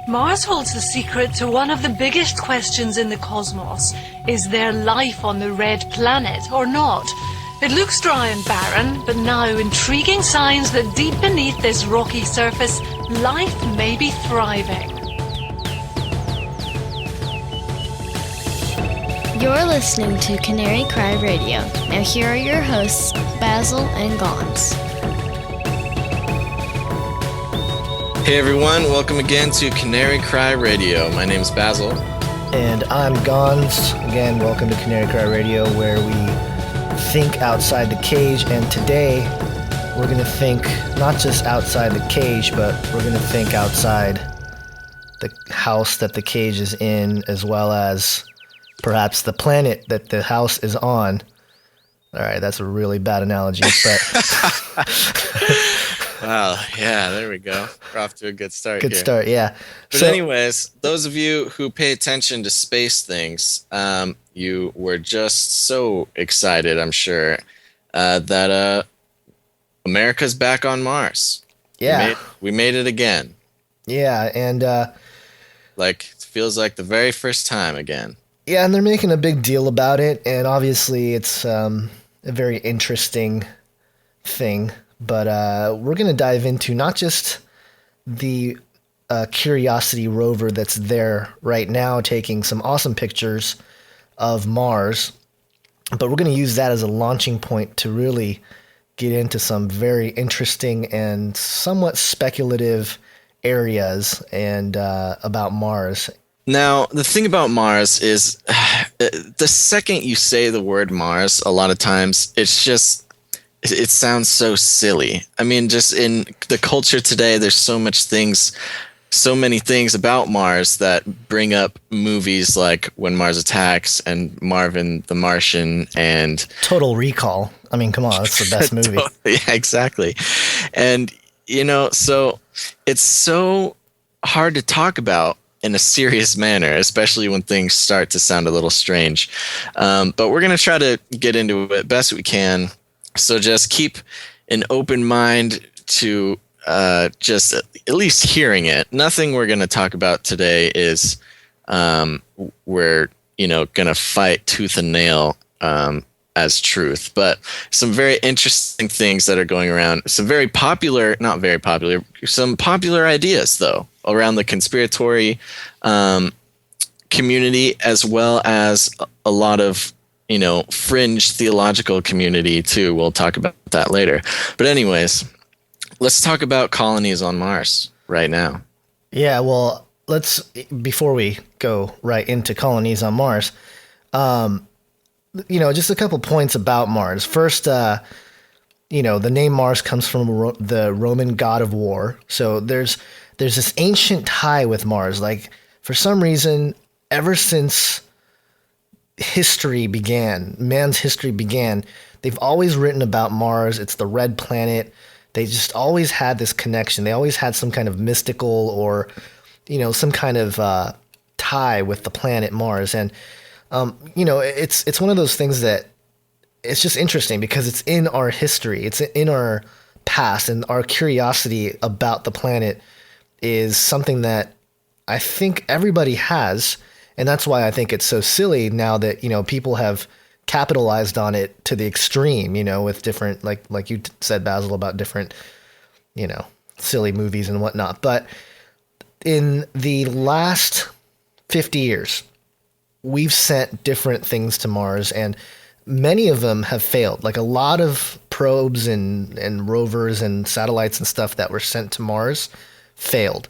Mars holds the secret to one of the biggest questions in the cosmos. Is there life on the red planet or not? It looks dry and barren, but now intriguing signs that deep beneath this rocky surface, life may be thriving. You're listening to Canary Cry Radio. Now here are your hosts, Basil and Gonz. Hey everyone, welcome again to Canary Cry Radio. My name's Basil. And I'm Gonz. Again, welcome to Canary Cry Radio, where we think outside the cage. And today, we're going to think not just outside the cage, but we're going to think outside the house that the cage is in, as well as perhaps the planet that the house is on. All right, that's a really bad analogy, but... Wow, yeah, there we go. We're off to a good start Good here. start, yeah. But anyways, those of you who pay attention to space things, you were just so excited, I'm sure, that America's back on Mars. Yeah. We made it again. Yeah, and... it feels like the very first time again. Yeah, and they're making a big deal about it, and obviously it's a very interesting thing. But we're going to dive into not just the Curiosity rover that's there right now taking some awesome pictures of Mars, but we're going to use that as a launching point to really get into some very interesting and somewhat speculative areas and about Mars. Now, the thing about Mars is the second you say the word Mars, a lot of times it sounds so silly. I mean, just in the culture today, there's so many things about Mars that bring up movies like When Mars Attacks and Marvin the Martian and Total Recall. I mean, come on, that's the best movie. Yeah, exactly. And, so it's so hard to talk about in a serious manner, especially when things start to sound a little strange. But we're going to try to get into it best we can. So just keep an open mind to just at least hearing it. Nothing we're going to talk about today is we're going to fight tooth and nail as truth. But some very interesting things that are going around. Some some popular ideas, though, around the conspiratory community, as well as a lot of fringe theological community too. We'll talk about that later. But anyways, let's talk about colonies on Mars right now. Yeah, well, before we go right into colonies on Mars, just a couple points about Mars. First, the name Mars comes from the Roman god of war. So there's this ancient tie with Mars. Like, for some reason, ever since man's history began, they've always written about Mars. It's the red planet. They just always had this connection. They always had some kind of mystical or, some kind of tie with the planet Mars. And, it's one of those things that it's just interesting because it's in our history. It's in our past, and our curiosity about the planet is something that I think everybody has. And that's why I think it's so silly now that, people have capitalized on it to the extreme, with different, like you said, Basil, about different, silly movies and whatnot. But in the last 50 years, we've sent different things to Mars, and many of them have failed. Like, a lot of probes and rovers and satellites and stuff that were sent to Mars failed.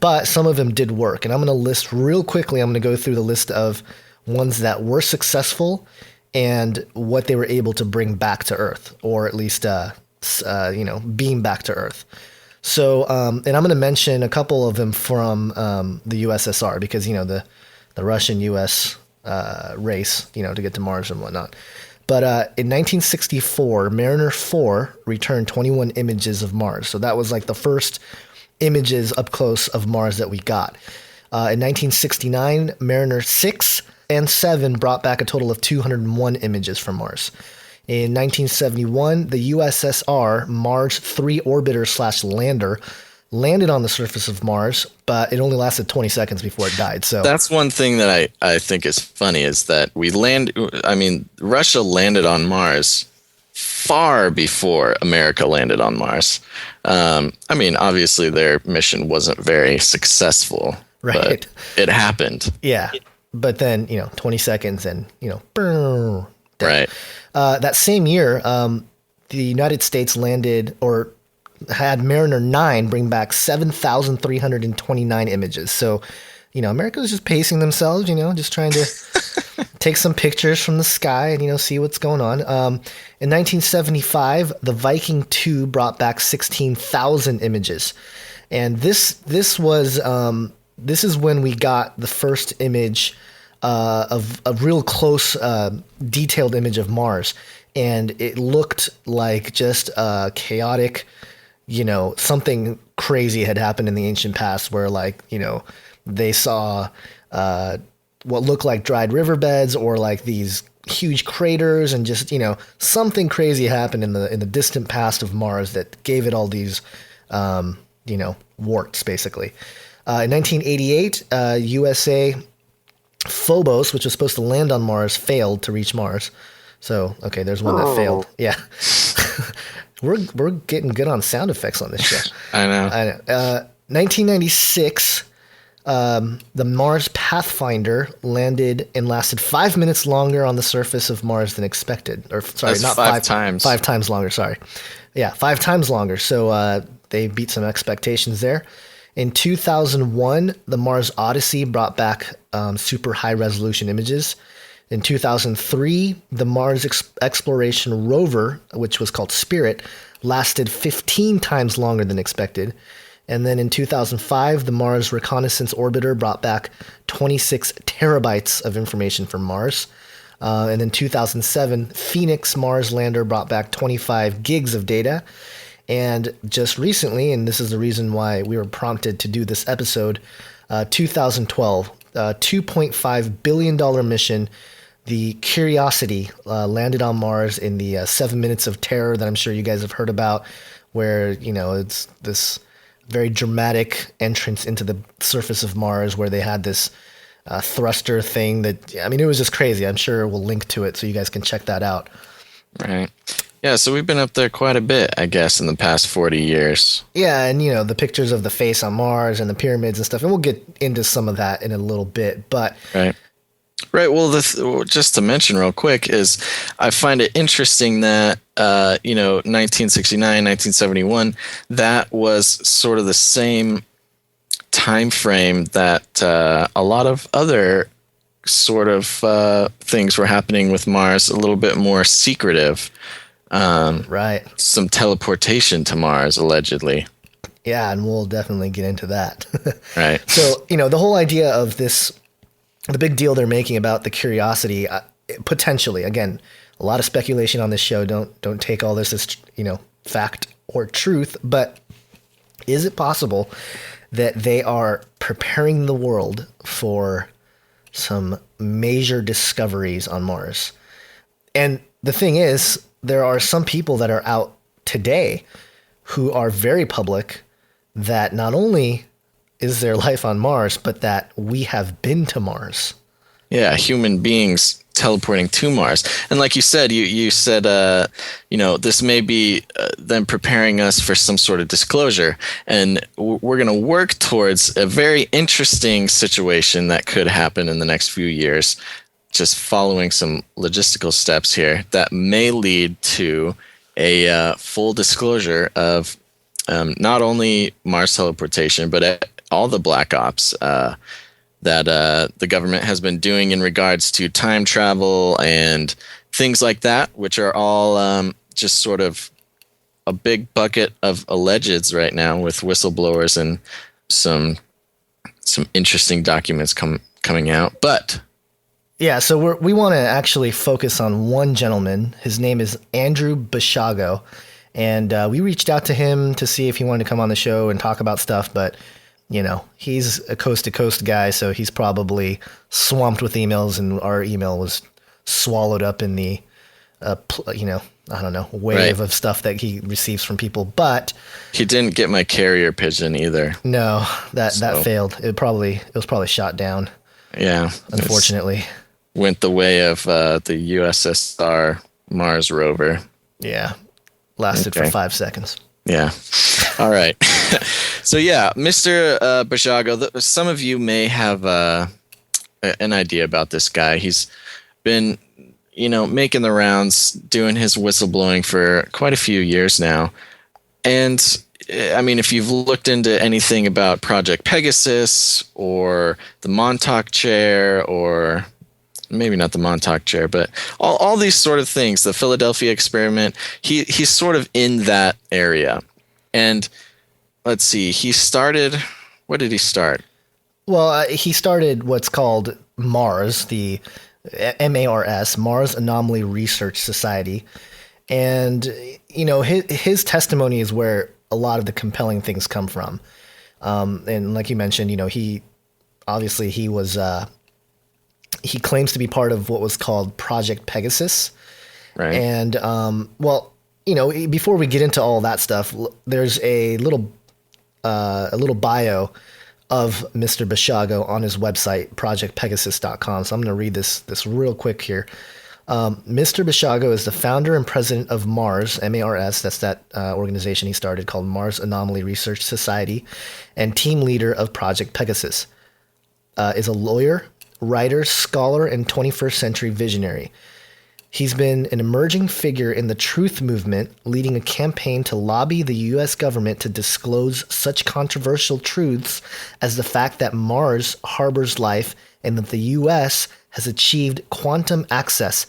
But some of them did work. And I'm going to list real quickly, I'm going to go through the list of ones that were successful and what they were able to bring back to Earth, or at least, beam back to Earth. So, and I'm going to mention a couple of them from the USSR because, the Russian-US race, to get to Mars and whatnot. But in 1964, Mariner 4 returned 21 images of Mars. So that was like the first images up close of Mars that we got. In 1969, Mariner 6 and 7 brought back a total of 201 images from Mars. In 1971, the USSR Mars 3 orbiter/lander landed on the surface of Mars, but it only lasted 20 seconds before it died. So that's one thing that I think is funny is that Russia landed on Mars far before America landed on Mars. Obviously their mission wasn't very successful, right? But it happened. Yeah. But then, 20 seconds and, brrr, right. That same year, the United States landed or had Mariner 9 bring back 7,329 images. So, America was just pacing themselves, just trying to take some pictures from the sky and, see what's going on. In 1975, the Viking 2 brought back 16,000 images. And this is when we got the first image of a real close, detailed image of Mars. And it looked like just chaotic, something crazy had happened in the ancient past where they saw what looked like dried riverbeds or like these huge craters and just, something crazy happened in the distant past of Mars that gave it all these, warts basically. In 1988, USA Phobos, which was supposed to land on Mars, failed to reach Mars. So, okay, there's one that failed. Yeah. We're getting good on sound effects on this show. I know. 1996, the Mars Pathfinder landed and lasted 5 minutes longer on the surface of Mars than expected. Or sorry, That's not five times. 5 times longer, sorry. Yeah, 5 times longer. So they beat some expectations there. In 2001, the Mars Odyssey brought back super high-resolution images. In 2003, the Mars Exploration Rover, which was called Spirit, lasted 15 times longer than expected. And then in 2005, the Mars Reconnaissance Orbiter brought back 26 terabytes of information from Mars. And in 2007, Phoenix Mars Lander brought back 25 gigs of data. And just recently, and this is the reason why we were prompted to do this episode, 2012, $2.5 billion mission, the Curiosity landed on Mars in the 7 Minutes of Terror that I'm sure you guys have heard about, where, it's this very dramatic entrance into the surface of Mars where they had this thruster thing that, it was just crazy. I'm sure we'll link to it so you guys can check that out. Right. Yeah, so we've been up there quite a bit, I guess, in the past 40 years. Yeah, and, the pictures of the face on Mars and the pyramids and stuff, and we'll get into some of that in a little bit, but... Right, well, just to mention real quick is I find it interesting that, 1969, 1971, that was sort of the same time frame that a lot of other sort of things were happening with Mars, a little bit more secretive. Right. Some teleportation to Mars, allegedly. Yeah, and we'll definitely get into that. Right. So, the whole idea of this, the big deal they're making about the Curiosity, potentially, again, a lot of speculation on this show. Don't take all this as, fact or truth, but is it possible that they are preparing the world for some major discoveries on Mars? And the thing is, there are some people that are out today who are very public that not only is there life on Mars, but that we have been to Mars. Yeah, human beings teleporting to Mars. And like you said, you said, this may be them preparing us for some sort of disclosure. And we're going to work towards a very interesting situation that could happen in the next few years, just following some logistical steps here that may lead to a full disclosure of not only Mars teleportation, but all the black ops that the government has been doing in regards to time travel and things like that, which are all just sort of a big bucket of allegeds right now with whistleblowers and some interesting documents coming out. But yeah, so we want to actually focus on one gentleman. His name is Andrew Basiago, and we reached out to him to see if he wanted to come on the show and talk about stuff, but he's a coast-to-coast guy, so he's probably swamped with emails, and our email was swallowed up in the, I don't know, wave of stuff that he receives from people. But he didn't get my carrier pigeon either. No, that failed. It was probably shot down. Yeah, unfortunately, went the way of the USSR Mars rover. Yeah, lasted for 5 seconds. Yeah. All right. So yeah, Mr. Basiago, some of you may have an idea about this guy. He's been, making the rounds, doing his whistleblowing for quite a few years now. And I mean, if you've looked into anything about Project Pegasus or the Montauk Chair, or maybe not the Montauk Chair, but all these sort of things, the Philadelphia experiment, he's sort of in that area. And let's see, what did he start? Well, he started what's called MARS, the MARS, Mars Anomaly Research Society. And, his testimony is where a lot of the compelling things come from. And like you mentioned, he claims to be part of what was called Project Pegasus. Right. And, before we get into all that stuff, there's a little bio of Mr. Basiago on his website, projectpegasus.com. So I'm going to read this real quick here. Mr. Basiago is the founder and president of MARS, M-A-R-S, that's that organization he started called Mars Anomaly Research Society, and team leader of Project Pegasus. Is a lawyer, writer, scholar, and 21st century visionary. He's been an emerging figure in the truth movement, leading a campaign to lobby the U.S. government to disclose such controversial truths as the fact that Mars harbors life and that the U.S. has achieved quantum access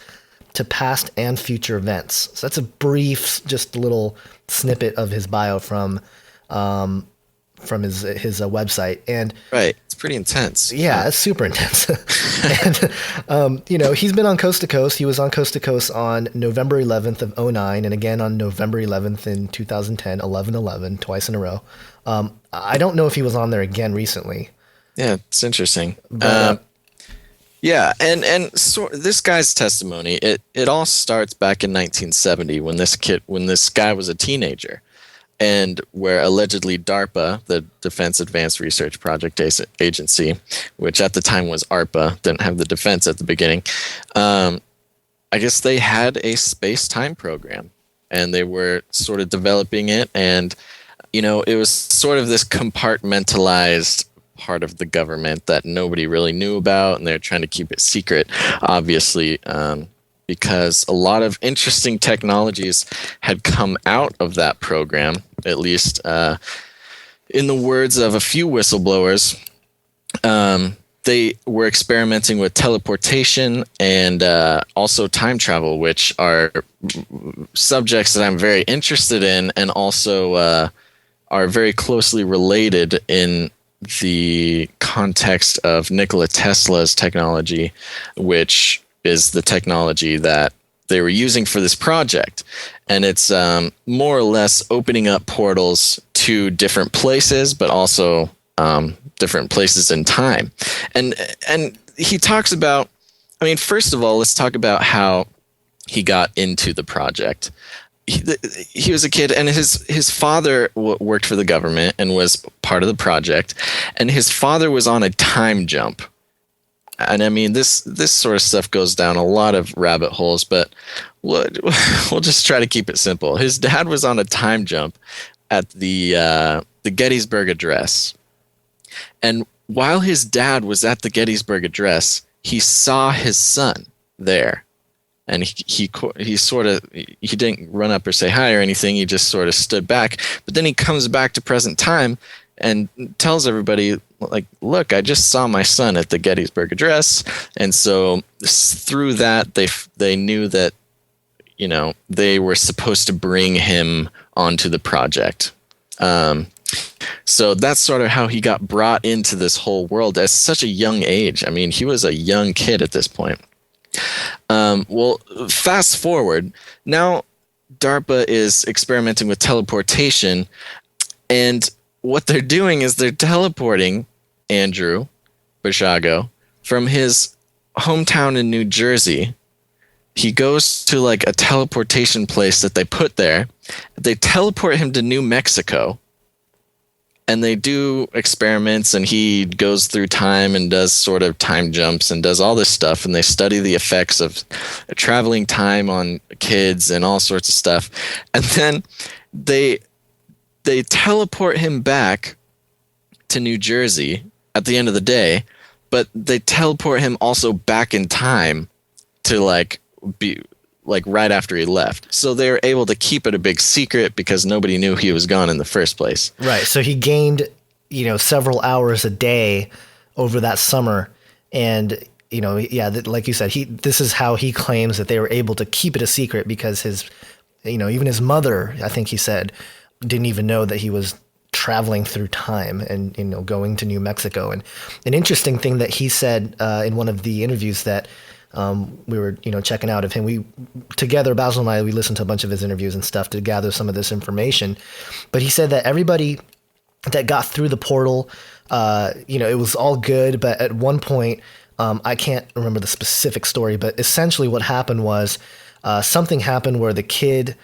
to past and future events. So that's a brief, just a little snippet of his bio from his website. And right, it's pretty intense. Yeah, it's super intense. And he's been on Coast to Coast. He was on Coast to Coast on November 11th of 2009, and again on November 11th in 2010, 11/11, twice in a row. I don't know if he was on there again recently. Yeah, it's interesting. But, yeah, and so this guy's testimony, it all starts back in 1970 when this guy was a teenager, and where allegedly DARPA, the Defense Advanced Research Project Agency, which at the time was ARPA, didn't have the defense at the beginning, I guess they had a space-time program, and they were sort of developing it, and it was sort of this compartmentalized part of the government that nobody really knew about, and they're trying to keep it secret, obviously, because a lot of interesting technologies had come out of that program, at least in the words of a few whistleblowers. They were experimenting with teleportation and also time travel, which are subjects that I'm very interested in, and also are very closely related in the context of Nikola Tesla's technology, which is the technology that they were using for this project. And it's more or less opening up portals to different places, but also different places in time. And he talks about, first of all, let's talk about how he got into the project. He was a kid, and his father worked for the government and was part of the project, and his father was on a time jump. And this sort of stuff goes down a lot of rabbit holes, but we'll just try to keep it simple. His dad was on a time jump at the Gettysburg Address, and while his dad was at the Gettysburg Address, he saw his son there. And he didn't run up or say hi or anything. He just sort of stood back. But then he comes back to present time and tells everybody, like, look, I just saw my son at the Gettysburg Address. And so through that, they knew that, they were supposed to bring him onto the project. So that's sort of how he got brought into this whole world at such a young age. He was a young kid at this point. Well, fast forward. Now, DARPA is experimenting with teleportation, and what they're doing is they're teleporting Andrew Basiago from his hometown in New Jersey he goes to like a teleportation place that they put there. They teleport him to New Mexico, and they do experiments, and he goes through time and does sort of time jumps and does all this stuff, and they study the effects of traveling time on kids and all sorts of stuff. And then they teleport him back to New Jersey at the end of the day, but they teleport him also back in time to like be like right after he left. So they were able to keep it a big secret because nobody knew he was gone in the first place. Right. So he gained, several hours a day over that summer. And, like you said, this is how he claims that they were able to keep it a secret because his, even his mother, I think he said, didn't even know that he was traveling through time and, going to New Mexico. And an interesting thing that he said in one of the interviews that we were, checking out of him. Together, Basil and I, we listened to a bunch of his interviews and stuff to gather some of this information. But he said that everybody that got through the portal, it was all good. But at one point, I can't remember the specific story, but essentially what happened was something happened where the kid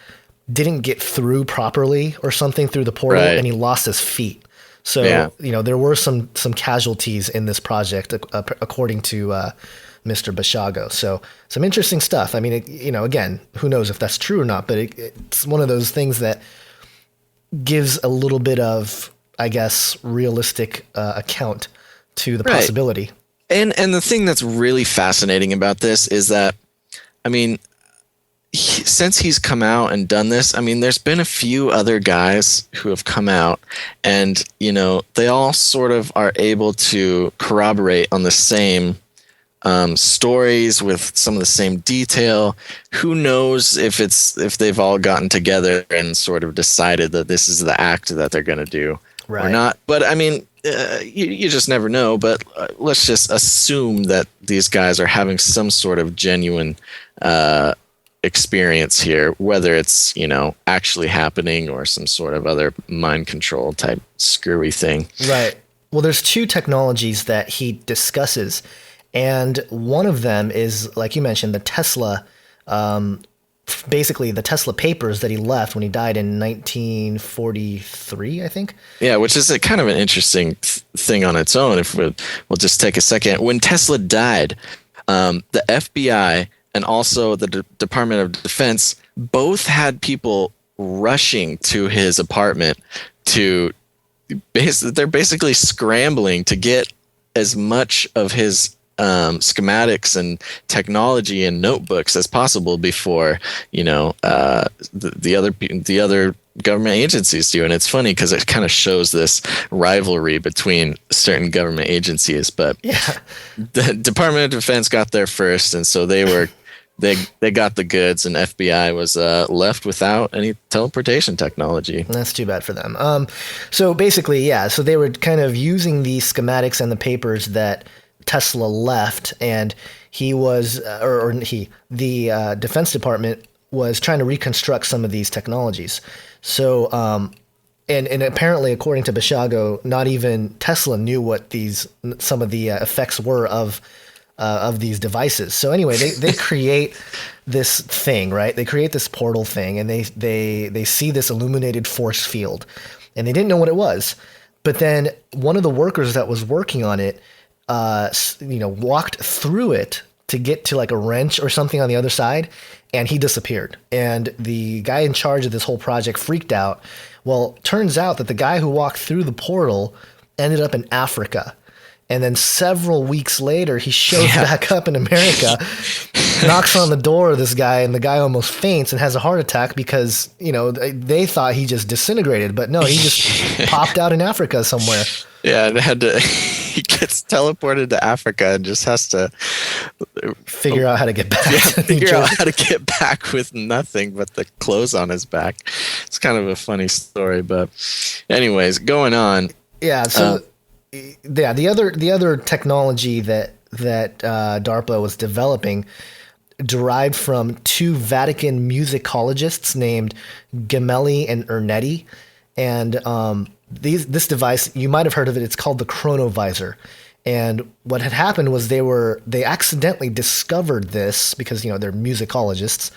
didn't get through properly or something through the portal, right, and he lost his feet. So, there were some casualties in this project, according to Mr. Basiago. So some interesting stuff. I mean, again, who knows if that's true or not, but it's one of those things that gives a little bit of, I guess, realistic account to the possibility. And the thing that's really fascinating about this is that, I mean, since he's come out and done this, I mean, there's been a few other guys who have come out and, they all sort of are able to corroborate on the same stories with some of the same detail. Who knows if they've all gotten together and sort of decided that this is the act that they're going to do or not. But I mean, you just never know. But let's just assume that these guys are having some sort of genuine experience here, whether it's actually happening or some sort of other mind control type screwy thing. Right. Well, there's two technologies that he discusses. And one of them is, like you mentioned, the Tesla, basically the Tesla papers that he left when he died in 1943, I think. Yeah, which is a kind of an interesting thing on its own. If we'll just take a second. When Tesla died, the FBI and also the Department of Defense both had people rushing to his apartment they're basically scrambling to get as much of his schematics and technology and notebooks as possible before the other government agencies do. And it's funny because it kind of shows this rivalry between certain government agencies. But the Department of Defense got there first, and so they got the goods, and FBI was left without any teleportation technology. That's too bad for them. So basically, so they were kind of using the schematics and the papers that Tesla left, and the Defense Department was trying to reconstruct some of these technologies. So, and apparently, according to Basiago, not even Tesla knew what some of the effects were of these devices. So anyway, they create this thing, right? They create this portal thing, and they see this illuminated force field, and they didn't know what it was. But then one of the workers that was working on it, walked through it to get to like a wrench or something on the other side, and he disappeared. And the guy in charge of this whole project freaked out. Well, turns out that the guy who walked through the portal ended up in Africa. And then several weeks later, he shows back up in America, knocks on the door of this guy, and the guy almost faints and has a heart attack because, they thought he just disintegrated. But no, he just popped out in Africa somewhere. Yeah, he gets teleported to Africa and just has to figure out how to get back. Figure out how to get back with nothing but the clothes on his back. It's kind of a funny story, but anyways, going on. Yeah. So, the other technology that DARPA was developing derived from two Vatican musicologists named Gemelli and Ernetti, and this device, you might have heard of it. It's called the chronovisor, And what had happened was they accidentally discovered this because, they're musicologists,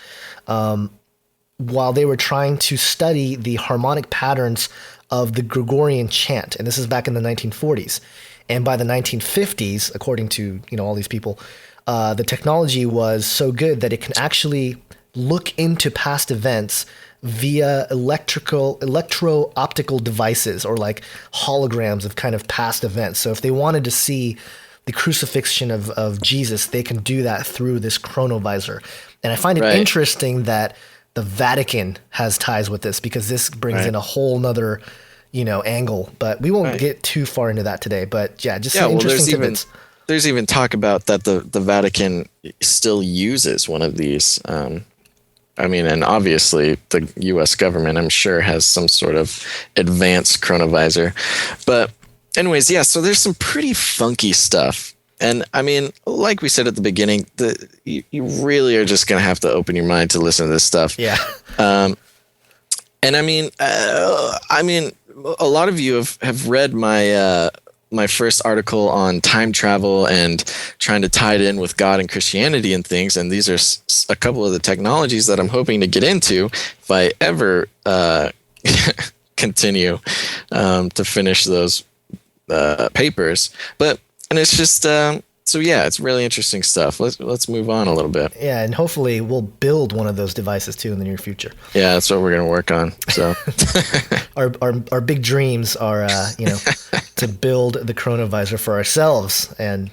while they were trying to study the harmonic patterns of the Gregorian chant. And this is back in the 1940s. And by the 1950s, according to, all these people, the technology was so good that it can actually look into past events via electro-optical devices, or like holograms of kind of past events. So if they wanted to see the crucifixion of Jesus, they can do that through this chronovisor. And I find it interesting that the Vatican has ties with this, because this brings in a whole nother, angle. But we won't get too far into that today. But some interesting tidbits. There's even talk about that the Vatican still uses one of these. And obviously the U.S. government, I'm sure, has some sort of advanced chronovisor. But anyways, so there's some pretty funky stuff. And I mean, like we said at the beginning, you really are just going to have to open your mind to listen to this stuff. Yeah. And I mean, a lot of you have read my first article on time travel and trying to tie it in with God and Christianity and things. And these are a couple of the technologies that I'm hoping to get into if I ever continue to finish those papers. And it's just, it's really interesting stuff. Let's move on a little bit. Yeah, and hopefully we'll build one of those devices too in the near future. Yeah, that's what we're going to work on. So our big dreams are, to build the chronovisor for ourselves and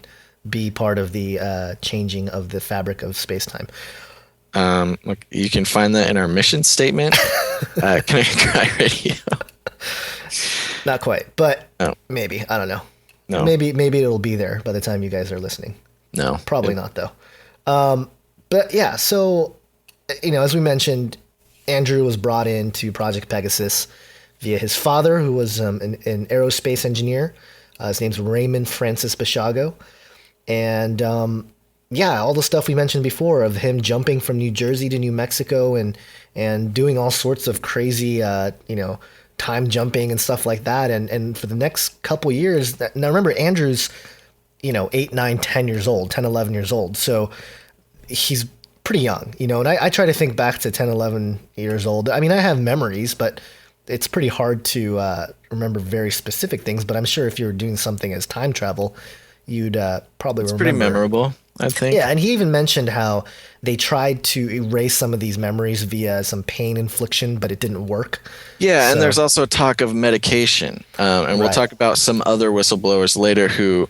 be part of the changing of the fabric of space-time. Look, you can find that in our mission statement. Canary Cry Radio. Not quite, but maybe. I don't know. No. Maybe it'll be there by the time you guys are listening. No. Probably not, though. But yeah, so, as we mentioned, Andrew was brought into Project Pegasus via his father, who was an aerospace engineer. His name's Raymond Francis Basiago. And, all the stuff we mentioned before of him jumping from New Jersey to New Mexico and doing all sorts of crazy, time jumping and stuff like that. And for the next couple years, now remember, Andrew's, 8, 9, 10 years old, 10, 11 years old. So he's pretty young, and I try to think back to 10, 11 years old. I mean, I have memories, but it's pretty hard to remember very specific things. But I'm sure if you were doing something as time travel, you'd probably remember. It's pretty memorable, I think. Yeah, and he even mentioned how they tried to erase some of these memories via some pain infliction, but it didn't work. Yeah, and there's also talk of medication. And we'll talk about some other whistleblowers later who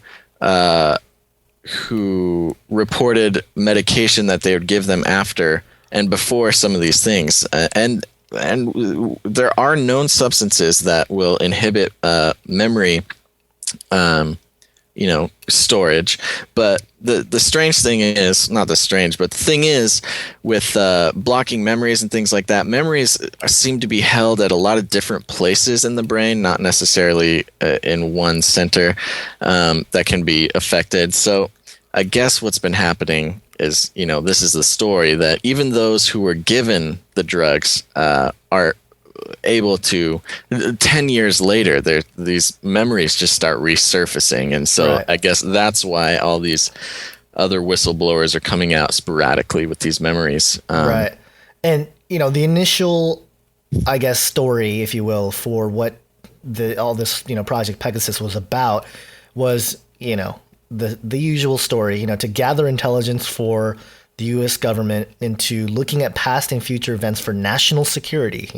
reported medication that they would give them after and before some of these things. And there are known substances that will inhibit memory storage. But the strange thing is, not the strange, but the thing is with blocking memories and things like that, memories seem to be held at a lot of different places in the brain, not necessarily in one center that can be affected. So I guess what's been happening is, this is the story that even those who were given the drugs are able to 10 years later these memories just start resurfacing, and so I guess that's why all these other whistleblowers are coming out sporadically with these memories. And the initial, I guess, story, if you will, for what all this Project Pegasus was about was the usual story, to gather intelligence for the U.S. government into looking at past and future events for national security,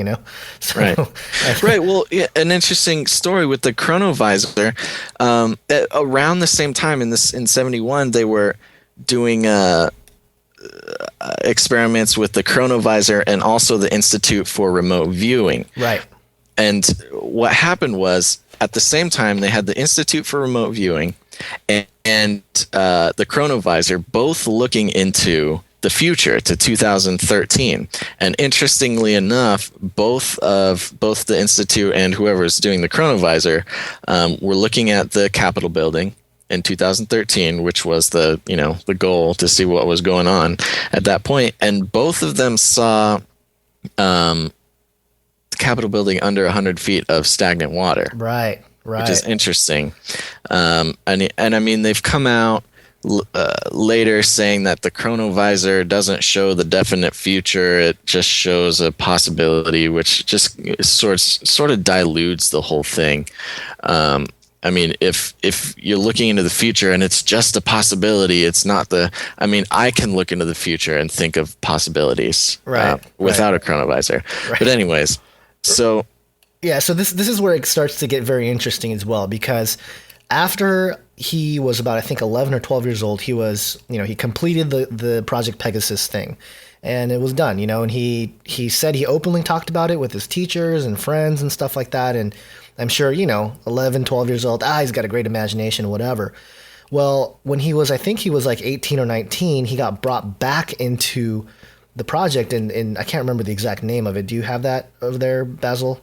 So, right. Well, yeah, an interesting story with the chronovisor. Around the same time in 71, they were doing experiments with the chronovisor and also the Institute for Remote Viewing. Right. And what happened was, at the same time, they had the Institute for Remote Viewing and the chronovisor, both looking into the future to 2013. And interestingly enough, both the Institute and whoever's doing the chronovisor were looking at the Capitol building in 2013, which was the goal to see what was going on at that point. And both of them saw the Capitol building under 100 feet of stagnant water. Right. which is Right. interesting. And I mean, they've come out later saying that the chronovisor doesn't show the definite future; it just shows a possibility, which just sort of dilutes the whole thing. I mean, if you're looking into the future and it's just a possibility, it's not the. I mean, I can look into the future and think of possibilities without a chronovisor. Right. But anyways, so Yeah, so this is where it starts to get very interesting as well, because after he was about, I think, 11 or 12 years old, he was, he completed the Project Pegasus thing, and it was done, and he said he openly talked about it with his teachers and friends and stuff like that, and I'm sure, 11, 12 years old, he's got a great imagination, whatever. Well, when he was, I think he was like 18 or 19, he got brought back into the project, and I can't remember the exact name of it. Do you have that over there, Basil?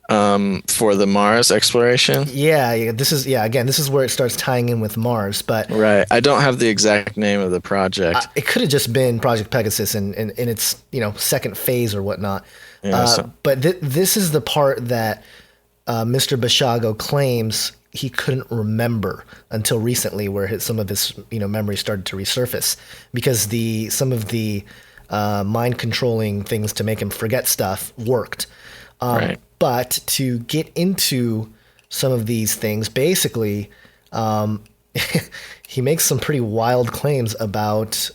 For the Mars exploration? Yeah, this is where it starts tying in with Mars, but Right. I don't have the exact name of the project. it could have just been Project Pegasus in its second phase or whatnot. Yeah, but this is the part that Mr. Basiago claims he couldn't remember until recently, where some of his memories started to resurface, because some of the mind controlling things to make him forget stuff worked. Right. But to get into some of these things, basically, he makes some pretty wild claims about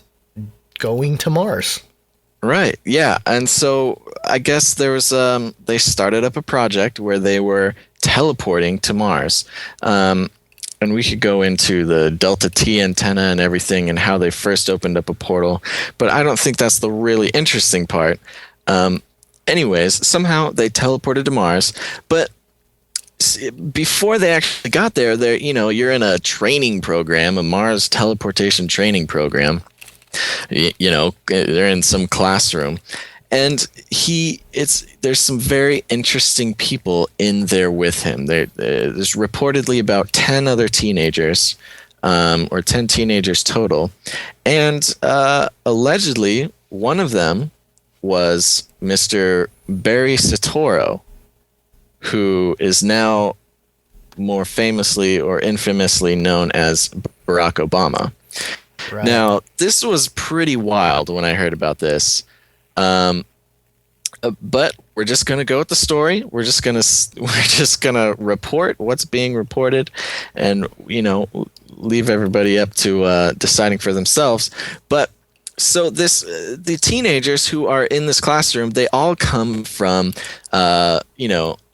going to Mars. Right. Yeah. And so I guess there was they started up a project where they were teleporting to Mars. And we could go into the Delta T antenna and everything and how they first opened up a portal, but I don't think that's the really interesting part. Anyways, somehow they teleported to Mars, but before they actually got there, you're in a training program, a Mars teleportation training program. They're in some classroom, and there's some very interesting people in there with him. There's reportedly about 10 other teenagers, or 10 teenagers total, and allegedly one of them was Mr. Barry Soetoro, who is now more famously or infamously known as Barack Obama. Right. Now, this was pretty wild when I heard about this, but we're just gonna go with the story. We're just gonna report what's being reported, and leave everybody up to deciding for themselves. But so the teenagers who are in this classroom, they all come from,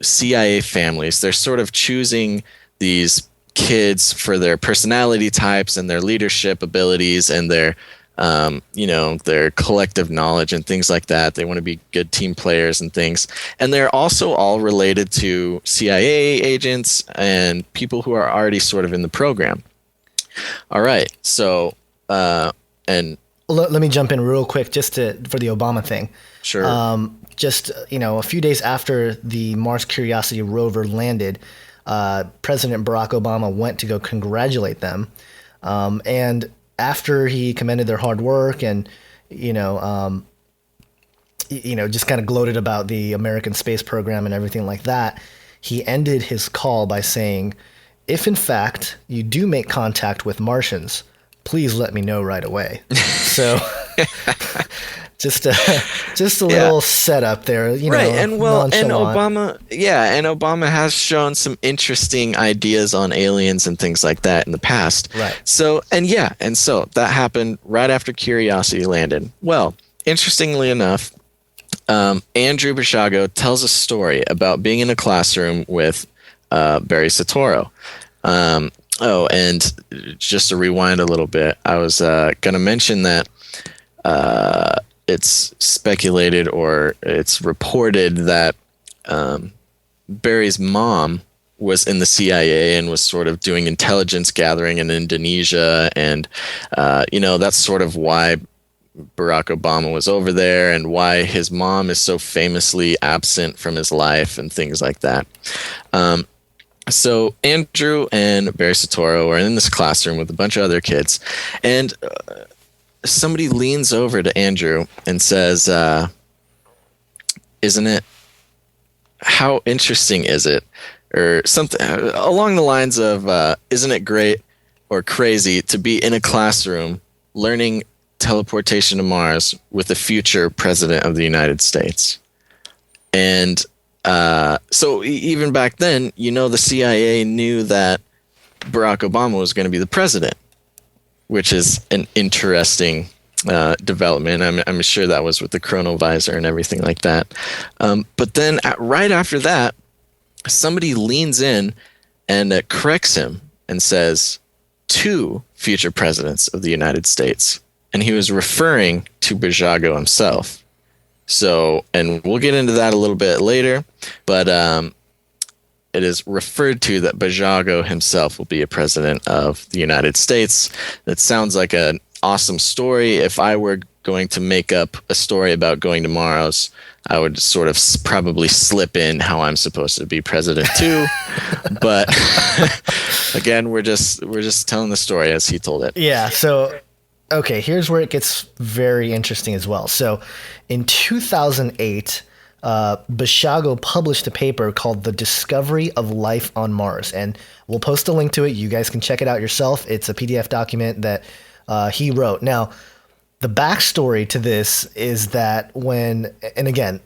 CIA families. They're sort of choosing these kids for their personality types and their leadership abilities and their collective knowledge and things like that. They want to be good team players and things. And they're also all related to CIA agents and people who are already sort of in the program. All right. So, and Let me jump in real quick just for the Obama thing. sure. A few days after the Mars Curiosity rover landed, President Barack Obama went to go congratulate them. And after he commended their hard work and, just kind of gloated about the American space program and everything like that, he ended his call by saying, "If in fact you do make contact with Martians, please let me know right away." So just a little setup there, right. And nonchalant. Obama has shown some interesting ideas on aliens and things like that in the past. Right. So, so that happened right after Curiosity landed. Well, interestingly enough, Andrew Basiago tells a story about being in a classroom with Barry Soetoro. And just to rewind a little bit, I was going to mention that it's speculated or it's reported that Barry's mom was in the CIA and was sort of doing intelligence gathering in Indonesia. And, that's sort of why Barack Obama was over there and why his mom is so famously absent from his life and things like that. So Andrew and Barry Soetoro are in this classroom with a bunch of other kids, and somebody leans over to Andrew and says, how interesting is it, or something along the lines of, isn't it great or crazy to be in a classroom learning teleportation to Mars with the future president of the United States? And so even back then, the CIA knew that Barack Obama was going to be the president, which is an interesting development. I'm sure that was with the chronovisor and everything like that. But then right after that, somebody leans in and corrects him and says, two future presidents of the United States. And he was referring to Basiago himself. So, and we'll get into that a little bit later, but it is referred to that Basiago himself will be a president of the United States. That sounds like an awesome story. If I were going to make up a story about going to Mars, I would sort of probably slip in how I'm supposed to be president too. But again, we're just telling the story as he told it. Yeah. So, okay, here's where it gets very interesting as well. So in 2008, Basiago published a paper called The Discovery of Life on Mars. And we'll post a link to it. You guys can check it out yourself. It's a PDF document that he wrote. Now, the backstory to this is that and again,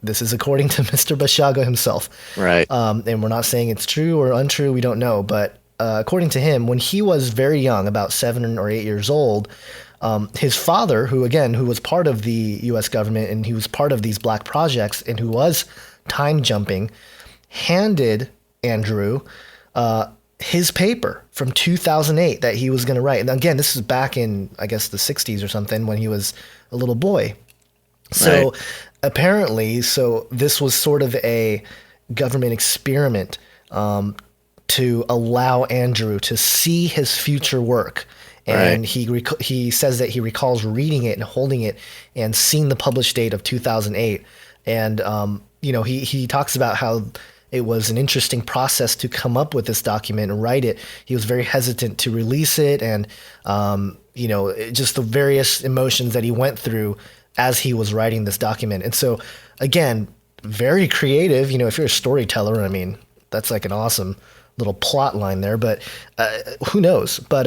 this is according to Mr. Basiago himself. Right. And we're not saying it's true or untrue. We don't know. But according to him, when he was very young, about 7 or 8 years old, his father, who was part of the U.S. government and he was part of these black projects and who was time jumping, handed Andrew his paper from 2008 that he was going to write. And again, this is back in, I guess, the 60s or something when he was a little boy. So apparently, this was sort of a government experiment to allow Andrew to see his future work. And he says that he recalls reading it and holding it and seeing the published date of 2008. And, he talks about how it was an interesting process to come up with this document and write it. He was very hesitant to release it and, just the various emotions that he went through as he was writing this document. And so, again, very creative. If you're a storyteller, I mean, that's like an awesome little plot line there. But who knows? But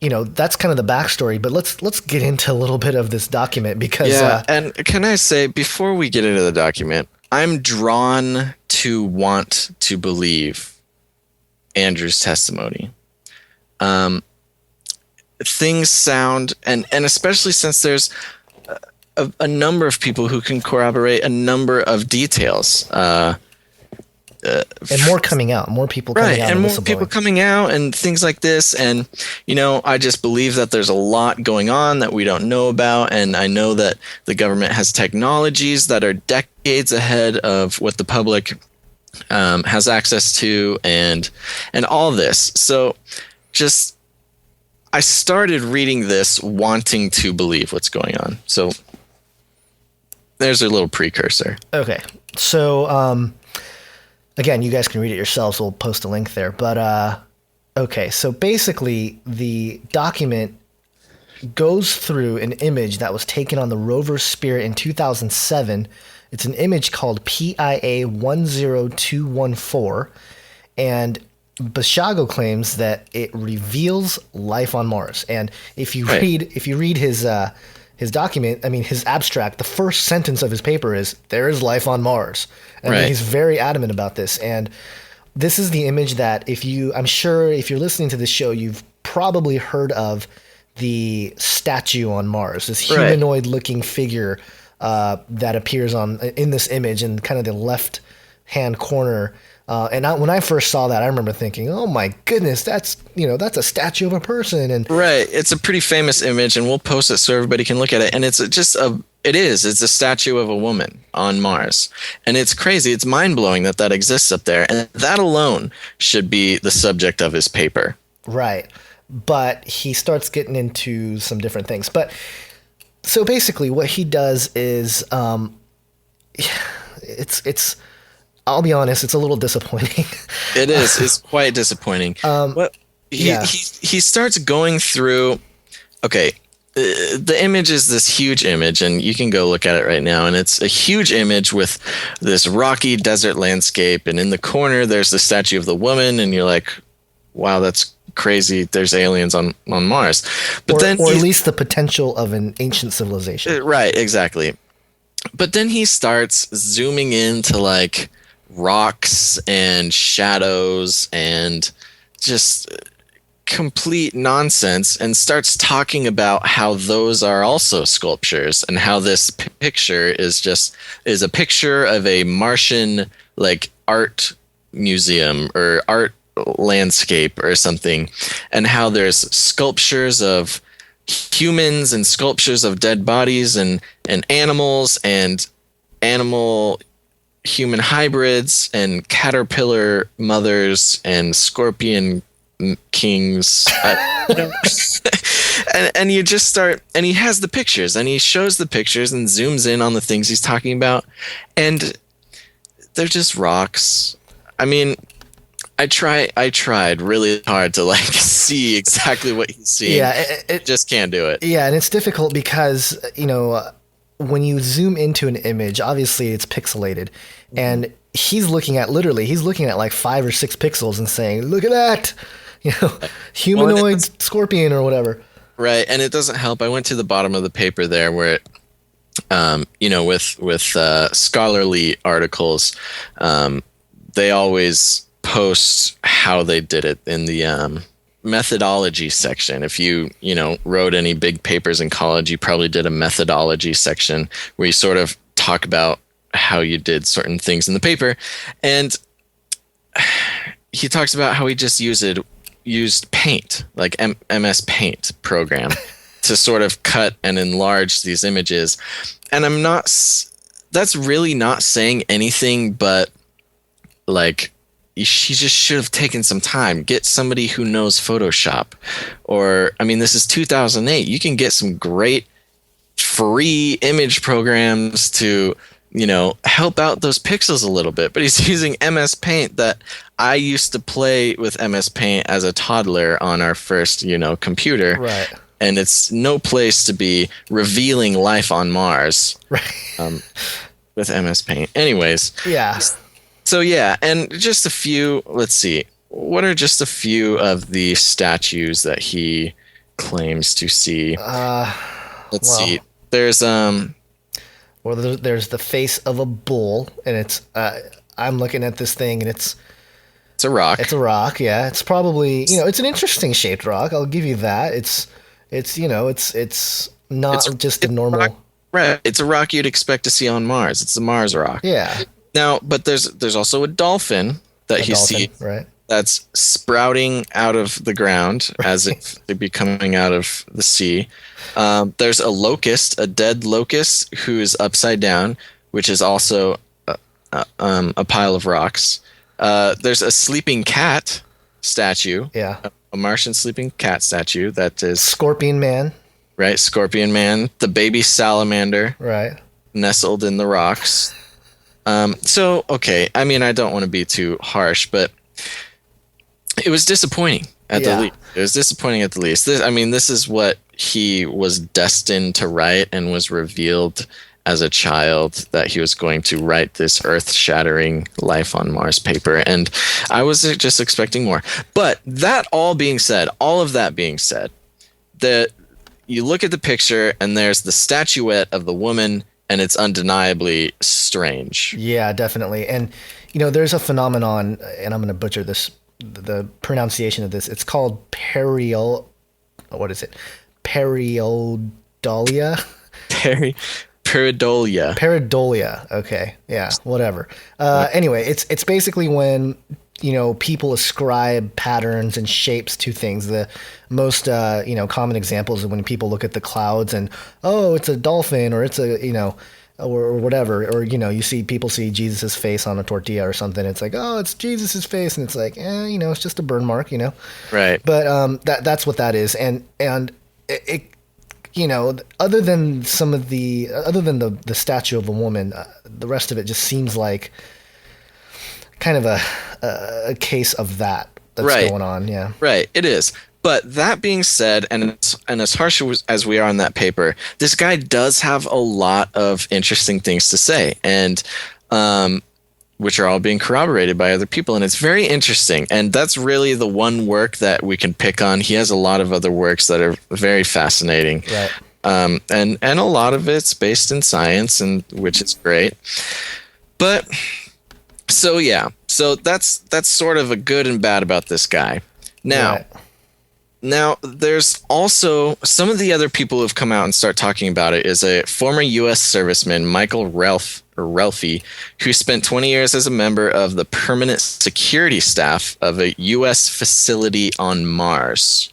that's kind of the backstory. But let's get into a little bit of this document because and can I say before we get into the document, I'm drawn to want to believe Andrew's testimony. Things sound, and especially since there's a number of people who can corroborate a number of details. And more coming out, more people coming out. And more people coming out and things like this. And, I just believe that there's a lot going on that we don't know about. And I know that the government has technologies that are decades ahead of what the public has access to and all this. So I started reading this wanting to believe what's going on. So there's a little precursor. Okay. So, again, you guys can read it yourselves. We'll post a link there. But, okay. So basically the document goes through an image that was taken on the rover Spirit in 2007. It's an image called PIA 10214. And Basiago claims that it reveals life on Mars. And if you read his document, I mean, his abstract, the first sentence of his paper is, there is life on Mars. And he's very adamant about this. And this is the image that I'm sure if you're listening to this show, you've probably heard of the statue on Mars, this humanoid looking figure that appears in this image in kind of the left hand corner. And when I first saw that, I remember thinking, "Oh my goodness, that's a statue of a person." And it's a pretty famous image, and we'll post it so everybody can look at it. And it's it's a statue of a woman on Mars, and it's crazy. It's mind blowing that exists up there, and that alone should be the subject of his paper. Right, but he starts getting into some different things. But so basically, what he does is, it's. I'll be honest, it's a little disappointing. It is. It's quite disappointing. But he starts going through. Okay, the image is this huge image, and you can go look at it right now, and it's a huge image with this rocky desert landscape, and in the corner there's the statue of the woman, and you're like, wow, that's crazy. There's aliens on Mars. But then or at least the potential of an ancient civilization. Right, exactly. But then he starts zooming into like rocks and shadows and just complete nonsense, and starts talking about how those are also sculptures, and how this picture is a picture of a Martian like art museum or art landscape or something, and how there's sculptures of humans and sculptures of dead bodies and animals and animal human hybrids and caterpillar mothers and scorpion kings. And you just start, and he has the pictures, and he shows the pictures and zooms in on the things he's talking about, and they're just rocks. I mean, I tried really hard to like see exactly what he's seeing. Yeah, it just can't do it. Yeah, and it's difficult because, when you zoom into an image, obviously it's pixelated, and he's looking at like 5 or 6 pixels and saying, "Look at that." Humanoid scorpion or whatever. Right, and it doesn't help. I went to the bottom of the paper there where it, with scholarly articles, they always post how they did it in the methodology section. If you wrote any big papers in college, you probably did a methodology section where you sort of talk about how you did certain things in the paper. And he talks about how he just used Paint, like MS Paint program, to sort of cut and enlarge these images. And that's really not saying anything but like, she just should have taken some time. Get somebody who knows Photoshop. Or, I mean, this is 2008. You can get some great free image programs to, help out those pixels a little bit. But he's using MS Paint that I used to play with MS Paint as a toddler on our first, computer. Right. And it's no place to be revealing life on Mars. Right. With MS Paint. Anyways. Yeah. So yeah, and just a few, let's see, what are just a few of the statues that he claims to see? Let's see. There's there's the face of a bull, and it's I'm looking at this thing, and it's a rock. It's a rock, yeah. It's probably, it's an interesting shaped rock. I'll give you that. It's not just a normal rock, right. It's a rock you'd expect to see on Mars. It's a Mars rock. Yeah. Now, but there's also a dolphin that you see, right? That's sprouting out of the ground, right, as if they'd be coming out of the sea. There's a locust, a dead locust who is upside down, which is also a pile of rocks. There's a sleeping cat statue. Yeah. A Martian sleeping cat statue that is Scorpion Man. Right, Scorpion Man. The baby salamander. Right. Nestled in the rocks. So, okay, I mean, I don't want to be too harsh, but it was disappointing at the least. It was disappointing at the least. This is what he was destined to write, and was revealed as a child that he was going to write this earth-shattering Life on Mars paper, and I was just expecting more. But all of that being said, that you look at the picture and there's the statuette of the woman, and it's undeniably strange. Yeah, definitely. And, there's a phenomenon, and I'm going to butcher the pronunciation of this. It's called what is it? Pareidolia? Pareidolia. Pareidolia. Okay. Yeah, whatever. Anyway, it's basically when, people ascribe patterns and shapes to things. The most, common examples of when people look at the clouds and, oh, it's a dolphin, or it's a, or whatever. Or, people see Jesus's face on a tortilla or something. It's like, oh, it's Jesus's face. And it's like, it's just a burn mark, Right. But that's what that is. And it other than the statue of a woman, the rest of it just seems like kind of a case of that. Right. going on. Yeah. Right, it is. But that being said, and as harsh as we are on that paper, this guy does have a lot of interesting things to say, and which are all being corroborated by other people, and it's very interesting. And that's really the one work that we can pick on. He has a lot of other works that are very fascinating, Right. and a lot of it's based in science, and which is great. But so that's sort of a good and bad about this guy. Now. Right. Now, there's also some of the other people who have come out and start talking about it is a former U.S. serviceman, Michael Ralphie, who spent 20 years as a member of the permanent security staff of a U.S. facility on Mars.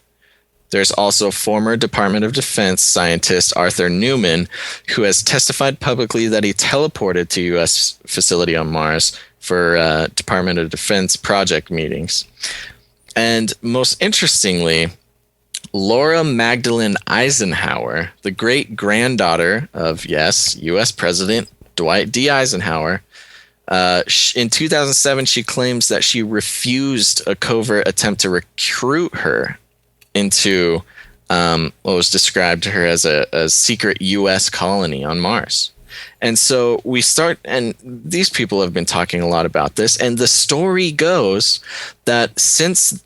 There's also former Department of Defense scientist Arthur Newman, who has testified publicly that he teleported to U.S. facility on Mars for Department of Defense project meetings. And most interestingly, Laura Magdalene Eisenhower, the great-granddaughter of, yes, U.S. President Dwight D. Eisenhower, in 2007, she claims that she refused a covert attempt to recruit her into what was described to her as a secret U.S. colony on Mars. And so we start, and these people have been talking a lot about this, and the story goes that since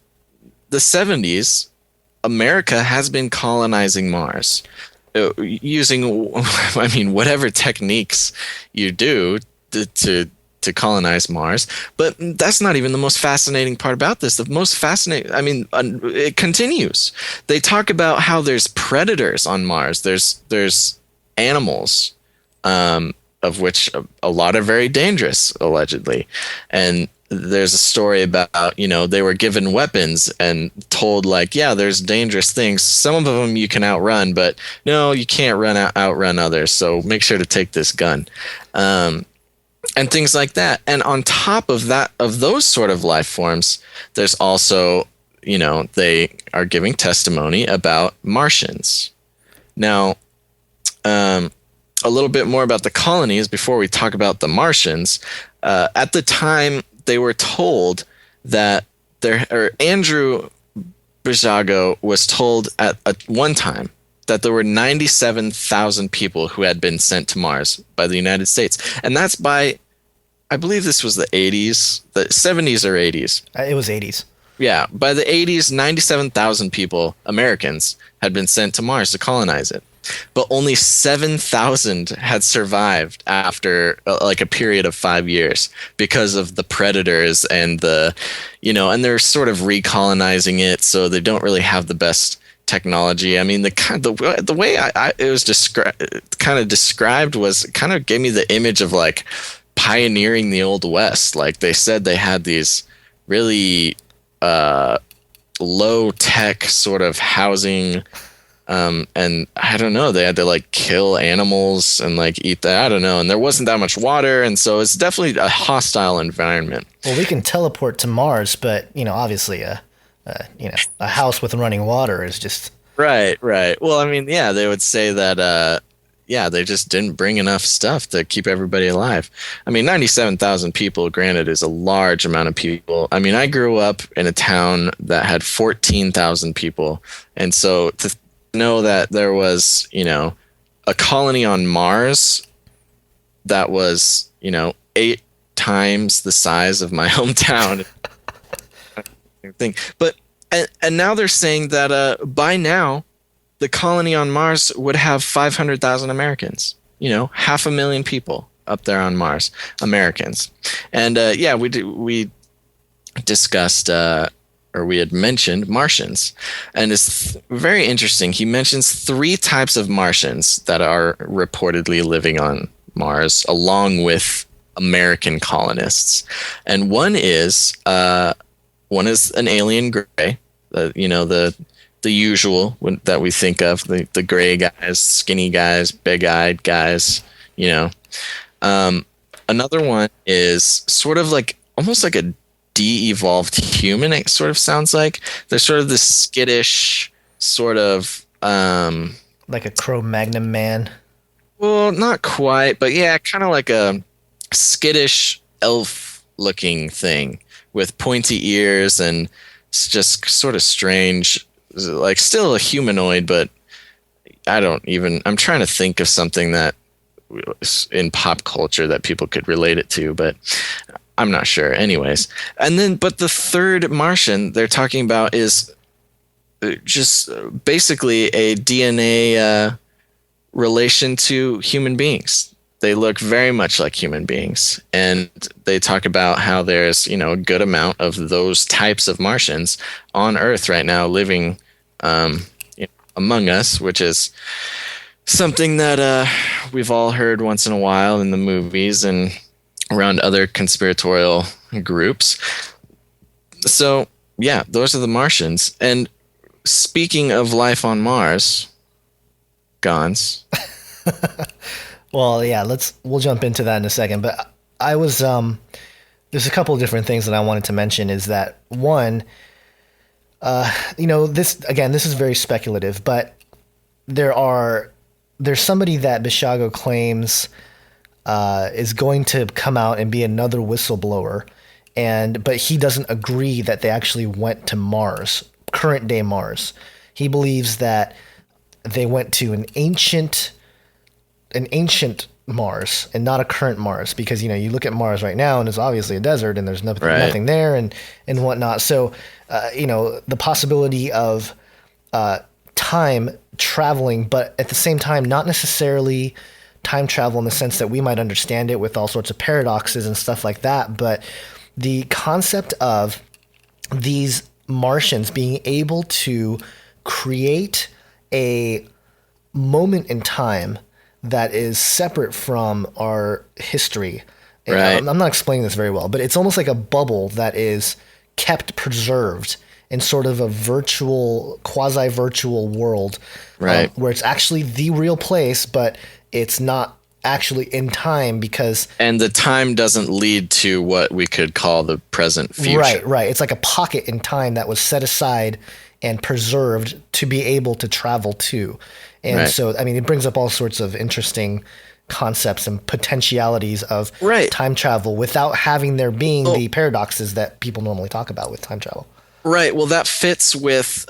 the 70s, America has been colonizing Mars using, I mean, whatever techniques you do to colonize Mars. But that's not even the most fascinating part about this. The most fascinating, I mean, it continues. They talk about how there's predators on Mars. There's animals, of which a lot are very dangerous, allegedly. And there's a story about, they were given weapons and told, like, yeah, there's dangerous things. Some of them you can outrun, but no, you can't outrun others. So make sure to take this gun. And things like that. And on top of that, of those sort of life forms, there's also, they are giving testimony about Martians. Now, a little bit more about the colonies before we talk about the Martians. At the time, they were told that Andrew Basiago was told at one time that there were 97,000 people who had been sent to Mars by the United States. And that's by, I believe this was the 80s, the 70s or 80s. It was 80s. Yeah, by the 80s, 97,000 people, Americans, had been sent to Mars to colonize it. But only 7,000 had survived after like a period of 5 years because of the predators and and they're sort of recolonizing it, so they don't really have the best technology. I mean, the way it was described was kind of gave me the image of like pioneering the Old West. Like they said they had these really low tech sort of housing. And I don't know, they had to like kill animals and like eat that. I don't know. And there wasn't that much water. And so it's definitely a hostile environment. Well, we can teleport to Mars, but, obviously a house with running water is just. Right. Well, I mean, yeah, they would say that, they just didn't bring enough stuff to keep everybody alive. I mean, 97,000 people, granted, is a large amount of people. I mean, I grew up in a town that had 14,000 people. And so to know that there was, a colony on Mars that was, 8 times the size of my hometown. But and now they're saying that by now the colony on Mars would have 500,000 Americans, 500,000 people up there on Mars, Americans. And we discussed or we had mentioned Martians. And it's very interesting. He mentions 3 types of Martians that are reportedly living on Mars, along with American colonists. And one is an alien gray, the usual that we think of, the gray guys, skinny guys, big-eyed guys, Another one is sort of like almost like a de-evolved human, it sort of sounds like. They're sort of this skittish sort of like a Cro-Magnon man. Well, not quite, but yeah, kind of like a skittish elf looking thing with pointy ears and It's just sort of strange, like still a humanoid, but I'm trying to think of something that in pop culture that people could relate it to, but I'm not sure. Anyways, but the third Martian they're talking about is just basically a DNA relation to human beings. They look very much like human beings, and they talk about how there's a good amount of those types of Martians on Earth right now living among us, which is something that we've all heard once in a while in the movies and around other conspiratorial groups. So yeah, those are the Martians. And speaking of life on Mars, Gonz. Well, yeah, we'll jump into that in a second. But I was there's a couple of different things that I wanted to mention. Is that one, this is very speculative, but there's somebody that Basiago claims is going to come out and be another whistleblower, but he doesn't agree that they actually went to Mars, current day Mars. He believes that they went to an ancient Mars and not a current Mars, because you look at Mars right now and it's obviously a desert and there's nothing there and whatnot. So the possibility of time traveling, but at the same time not necessarily time travel in the sense that we might understand it with all sorts of paradoxes and stuff like that, but the concept of these Martians being able to create a moment in time that is separate from our history. Right. I'm not explaining this very well, but it's almost like a bubble that is kept preserved in sort of a quasi-virtual world, right, where it's actually the real place, but it's not actually in time and the time doesn't lead to what we could call the present future. Right. It's like a pocket in time that was set aside and preserved to be able to travel to. And so, it brings up all sorts of interesting concepts and potentialities of time travel without having there being the paradoxes that people normally talk about with time travel. Right. Well, that fits with,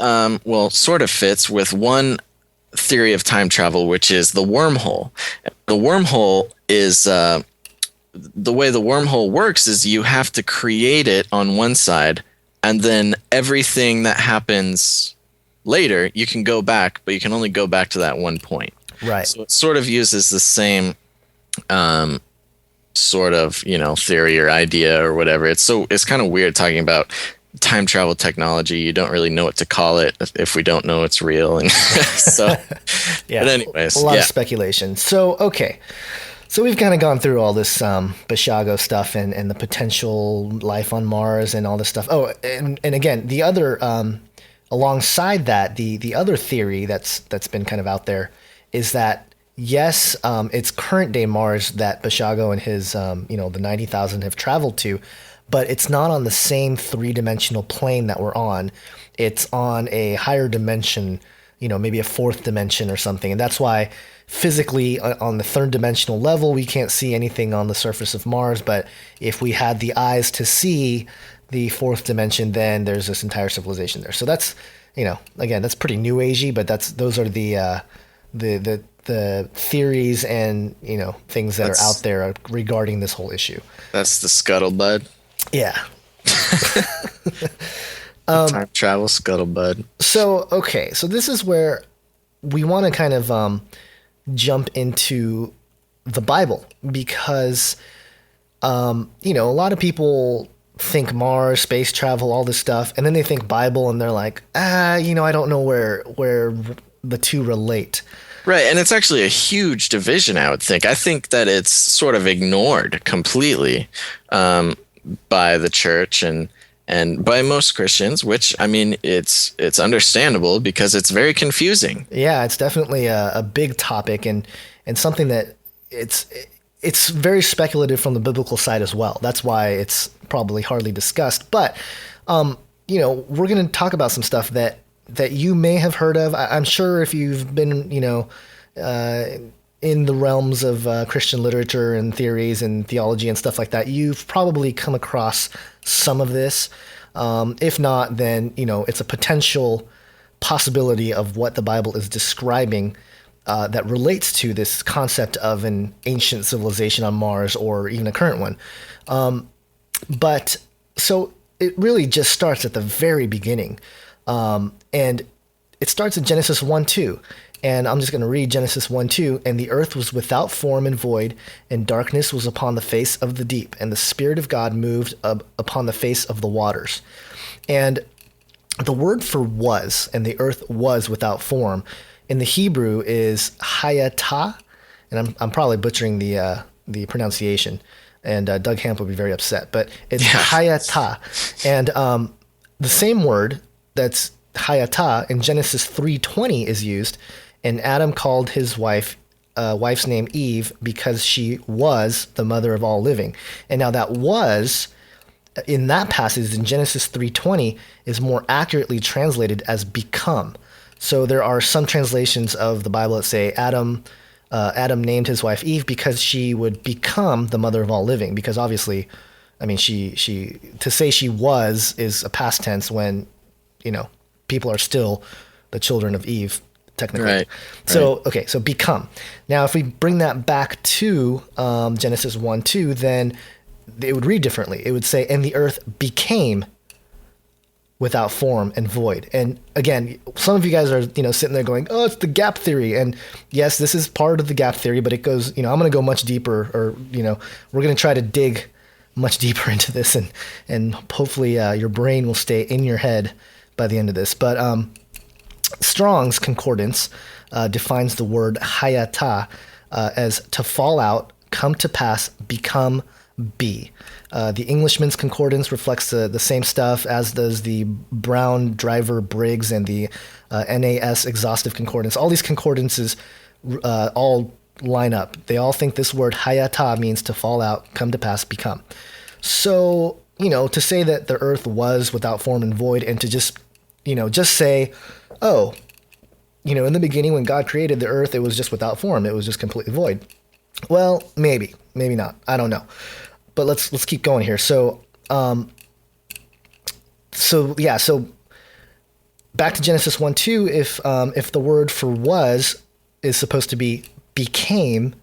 sort of fits with one theory of time travel, which is the wormhole. The wormhole is, the way the wormhole works is you have to create it on one side, and then everything that happens later, you can go back, but you can only go back to that one point. Right. So it sort of uses the same sort of, theory or idea or whatever. It's kind of weird talking about time travel technology. You don't really know what to call it if we don't know it's real. And so, yeah. But anyways, a lot of speculation. So, okay. So we've kind of gone through all this Basiago stuff and the potential life on Mars and all this stuff. Oh, and again, the other alongside that, the other theory that's been kind of out there is that yes, it's current day Mars that Basiago and his the 90,000 have traveled to, but it's not on the same three-dimensional plane that we're on. It's on a higher dimension, maybe a fourth dimension or something, and that's why physically on the third dimensional level we can't see anything on the surface of Mars. But if we had the eyes to see the fourth dimension, then there's this entire civilization there. So that's, again, that's pretty new agey, but those are the theories and, things that are out there regarding this whole issue. That's the scuttlebutt. Yeah. Time travel scuttlebutt. So, okay. So this is where we want to kind of jump into the Bible, because, a lot of people think Mars, space travel, all this stuff, and then they think Bible, and they're like, I don't know where the two relate. Right, and it's actually a huge division, I would think. I think that it's sort of ignored completely by the church and by most Christians, which, it's understandable because it's very confusing. Yeah, it's definitely a big topic and something that it's very speculative from the biblical side as well. That's why it's probably hardly discussed. But, we're going to talk about some stuff that you may have heard of. I'm sure if you've been, in the realms of Christian literature and theories and theology and stuff like that, you've probably come across some of this. If not, then, it's a potential possibility of what the Bible is describing that relates to this concept of an ancient civilization on Mars or even a current one. But so it really just starts at the very beginning. And it starts in Genesis 1:2. And I'm just going to read Genesis 1:2. And the earth was without form and void, and darkness was upon the face of the deep, and the Spirit of God moved upon the face of the waters. And the word for was, and the earth was without form, in the Hebrew is hayatah, and I'm probably butchering the pronunciation, and Doug Hamp would be very upset, but it's hayatah. And the same word that's hayatah in Genesis 3:20 is used, and Adam called his wife's name Eve because she was the mother of all living. And now that was, in that passage in Genesis 3:20, is more accurately translated as become. So there are some translations of the Bible that say Adam named his wife Eve because she would become the mother of all living. Because obviously, I mean, she to say she was is a past tense when, people are still the children of Eve, technically. Right. So, okay, so become. Now, if we bring that back to Genesis 1:2, then it would read differently. It would say, and the earth became without form and void. And again, some of you guys are, sitting there going, oh, it's the gap theory. And yes, this is part of the gap theory, but it goes, I'm going to go much deeper, or, we're going to try to dig much deeper into this, and hopefully your brain will stay in your head by the end of this. But Strong's Concordance defines the word hayatah as to fall out, come to pass, become, be. The Englishman's Concordance reflects the same stuff, as does the Brown Driver Briggs and the NAS Exhaustive Concordance. All these concordances all line up. They all think this word hayatah means to fall out, come to pass, become. So, to say that the earth was without form and void, and to just say, oh, in the beginning when God created the earth, it was just without form. It was just completely void. Well, maybe not. I don't know. But let's keep going here. So back to Genesis 1:2. If the word for was is supposed to be became,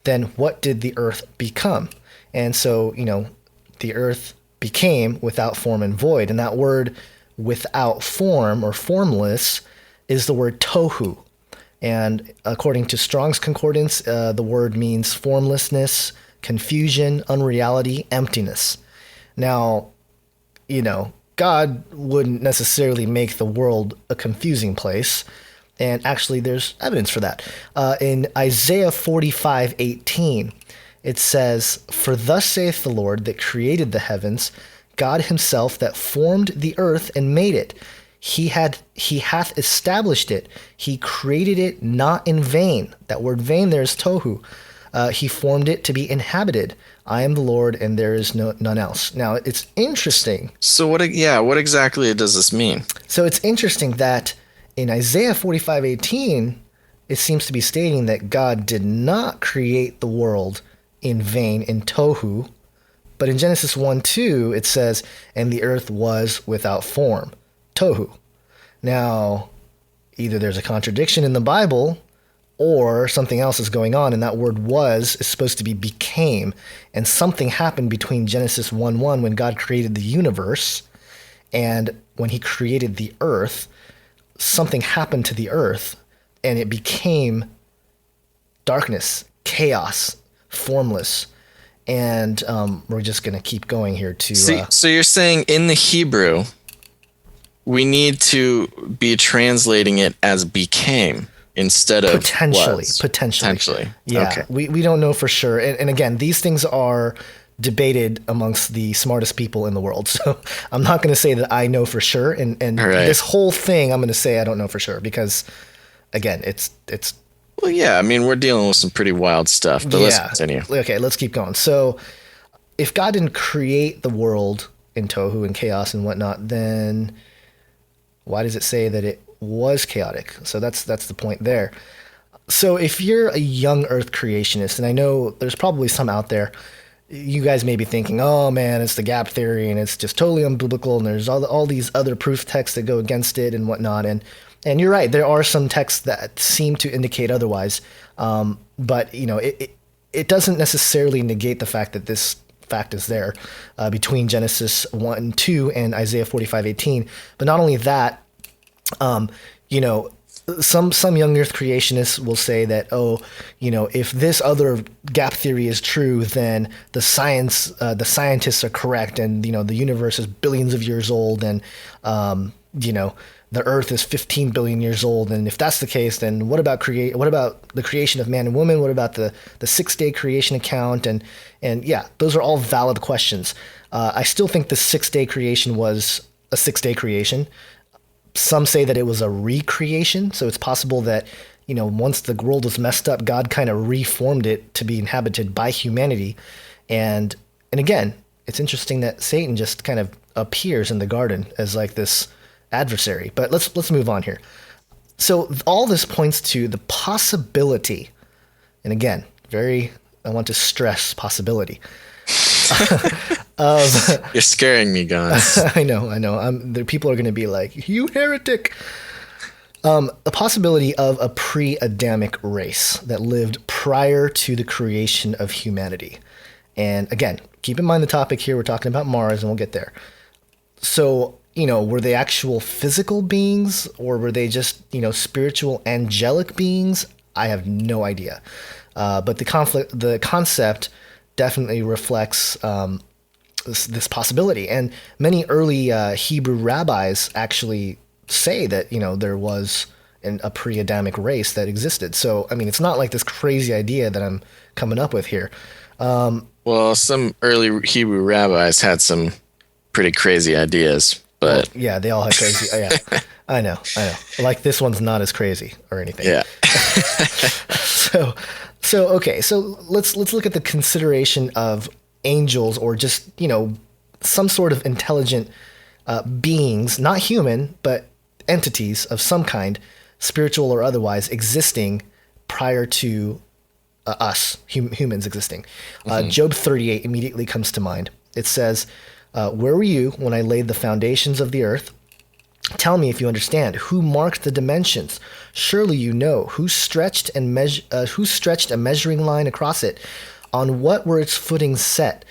then what did the earth become? And so, the earth became without form and void. And that word without form or formless is the word tohu. And according to Strong's Concordance, the word means formlessness, confusion, unreality, emptiness. Now, God wouldn't necessarily make the world a confusing place. And actually, there's evidence for that. In Isaiah 45:18, it says, "For thus saith the Lord that created the heavens, God himself that formed the earth and made it. He hath established it. He created it not in vain." That word vain there is tohu. He formed it to be inhabited. I am the Lord, and there is none else. Now, it's interesting. So what exactly does this mean? So it's interesting that in Isaiah 45:18, it seems to be stating that God did not create the world in vain, in tohu. But in Genesis 1:2, it says, and the earth was without form, tohu. Now, either there's a contradiction in the Bible, or something else is going on, and that word was is supposed to be became, and something happened between Genesis 1:1 when God created the universe, and when he created the earth, something happened to the earth, and it became darkness, chaos, formless. And we're just going to keep going here to... So you're saying in the Hebrew, we need to be translating it as became instead of was. Potentially. Yeah, okay. We don't know for sure. And again, these things are debated amongst the smartest people in the world. So I'm not going to say that I know for sure. And right. This whole thing, I'm going to say I don't know for sure because, again, it's Well, yeah, I mean, we're dealing with some pretty wild stuff, but let's continue. Okay, let's keep going. So if God didn't create the world in tohu and chaos and whatnot, then why does it say that it was chaotic? So that's the point there. So if you're a young earth creationist, and I know there's probably some out there, you guys may be thinking, oh man, it's the gap theory and it's just totally unbiblical, and there's all these other proof texts that go against it and whatnot. And you're right, there are some texts that seem to indicate otherwise. But it doesn't necessarily negate the fact that this fact is there between Genesis 1:2 and Isaiah 45:18. But not only that, some young Earth creationists will say that, if this other gap theory is true, then the scientists are correct, and the universe is billions of years old, and the Earth is 15 billion years old. And if that's the case, then what about the creation of man and woman? What about the 6-day creation account? And yeah, those are all valid questions. I still think the 6-day creation was a 6-day creation. Some say that it was a recreation, so it's possible that once the world was messed up, God kind of reformed it to be inhabited by humanity. And again, it's interesting that Satan just kind of appears in the garden as like this adversary. But let's move on here. So all this points to the possibility, and again, I want to stress possibility. You're scaring me, Gonz. I know. People are going to be like, you heretic. A possibility of a pre-Adamic race that lived prior to the creation of humanity. And again, keep in mind the topic here, we're talking about Mars, and we'll get there. So, were they actual physical beings, or were they just, spiritual angelic beings? I have no idea. But the concept definitely reflects this possibility. And many early Hebrew rabbis actually say that, there was a pre-Adamic race that existed. So, it's not like this crazy idea that I'm coming up with here. Well, some early Hebrew rabbis had some pretty crazy ideas, but... Well, yeah, they all had crazy... yeah, I know. Like, this one's not as crazy or anything. Yeah. Okay, so let's look at the consideration of angels, or just, some sort of intelligent beings, not human, but entities of some kind, spiritual or otherwise, existing prior to us, humans existing. Job 38 immediately comes to mind. It says, where were you when I laid the foundations of the earth? Tell me if you understand. Who marked the dimensions? Surely you know. Who stretched a measuring line across it? On what were its footings set?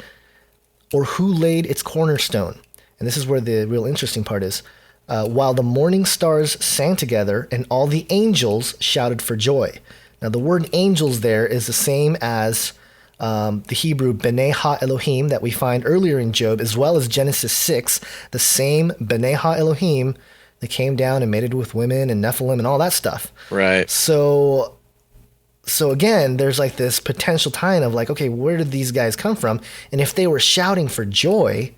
Or who laid its cornerstone? And this is where the real interesting part is. While the morning stars sang together, and all the angels shouted for joy. Now, the word angels there is the same as the Hebrew B'nai Ha-Elohim that we find earlier in Job, as well as Genesis 6, the same B'nai Ha-Elohim that came down and mated with women and Nephilim and all that stuff. Right. So again, there's like this potential tie-in of like, okay, where did these guys come from? And if they were shouting for joy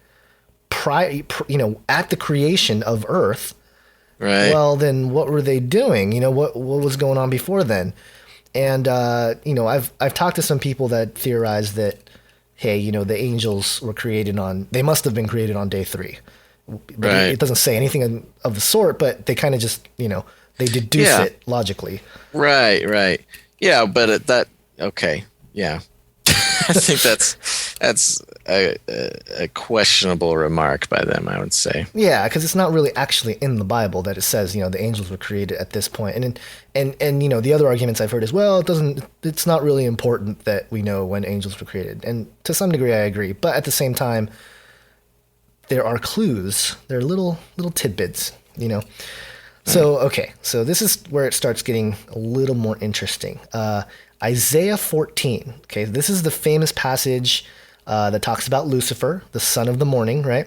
at the creation of Earth, right, well, then what were they doing? What was going on before then? And I've talked to some people that theorize that, hey, the angels were they must have been created on day 3. Right. It doesn't say anything of the sort, but they kind of just, they deduce it logically. Right. Yeah, but okay. Yeah. I think that's a questionable remark by them, I would say. Yeah, because it's not really actually in the Bible that it says, the angels were created at this point. And the other arguments I've heard is, well, it's not really important that we know when angels were created. And to some degree, I agree. But at the same time, there are clues. There are little tidbits, So, okay. So this is where it starts getting a little more interesting. Isaiah 14. Okay, this is the famous passage that talks about Lucifer, the son of the morning, right?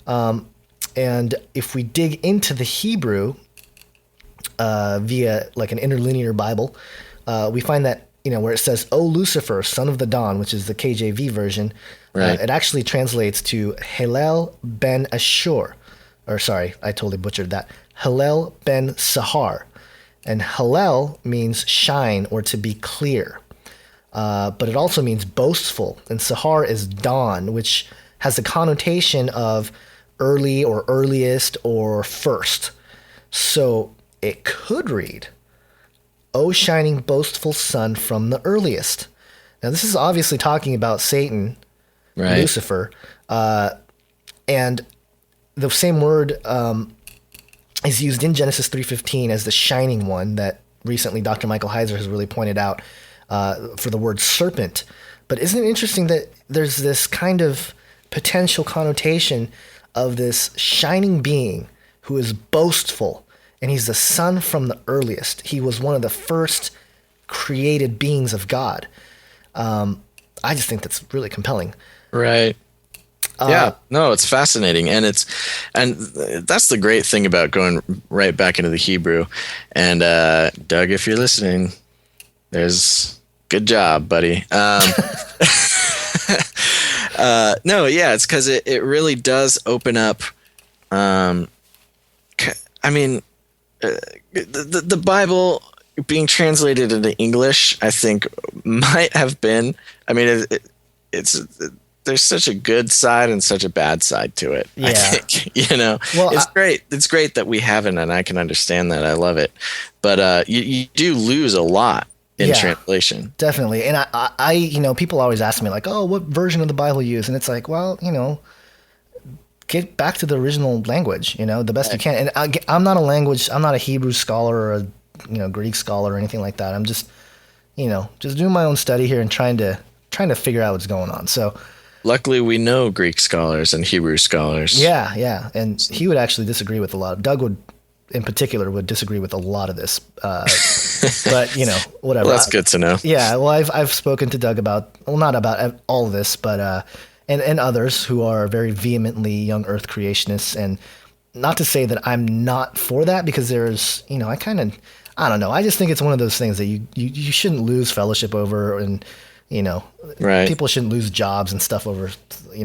And if we dig into the Hebrew via like an interlinear Bible, we find that, where it says, "O Lucifer, son of the dawn," which is the KJV version, right. It actually translates to Hillel ben Ashur. Or sorry, I totally butchered that. Hillel ben Sahar. And Hillel means shine or to be clear. But it also means boastful. And Sahar is dawn, which has a connotation of early or earliest or first. So it could read, O shining boastful sun from the earliest. Now this is obviously talking about Satan Right. Lucifer. And the same word is used in Genesis 3:15 as the shining one that recently Dr. Michael Heiser has really pointed out for the word serpent. But isn't it interesting that there's this kind of potential connotation of this shining being who is boastful, and he's the son from the earliest. He was one of the first created beings of God. I just think that's really compelling. Right. Yeah, no, it's fascinating, and that's the great thing about going right back into the Hebrew. And Doug, if you're listening, there's good job, buddy. No, yeah, it's because it really does open up. I mean, the Bible being translated into English, I think, might have been. I mean, it's there's such a good side and such a bad side to it. Yeah. I think, well, it's great. It's great that we haven't, and I can understand that. I love it. But you do lose a lot in translation. Definitely. And I people always ask me like, oh, what version of the Bible you use? And it's like, well, get back to the original language, the best you can. And I'm not a Hebrew scholar or a, Greek scholar or anything like that. I'm just doing my own study here and trying to figure out what's going on. So, luckily, we know Greek scholars and Hebrew scholars. Yeah. And he would actually disagree with a lot. Doug would, in particular, would disagree with a lot of this. But, whatever. Well, that's good to know. Yeah. Well, I've spoken to Doug not about all of this, but and others who are very vehemently young earth creationists. And not to say that I'm not for that, because there's, I don't know. I just think it's one of those things that you shouldn't lose fellowship over, and right. People shouldn't lose jobs and stuff over,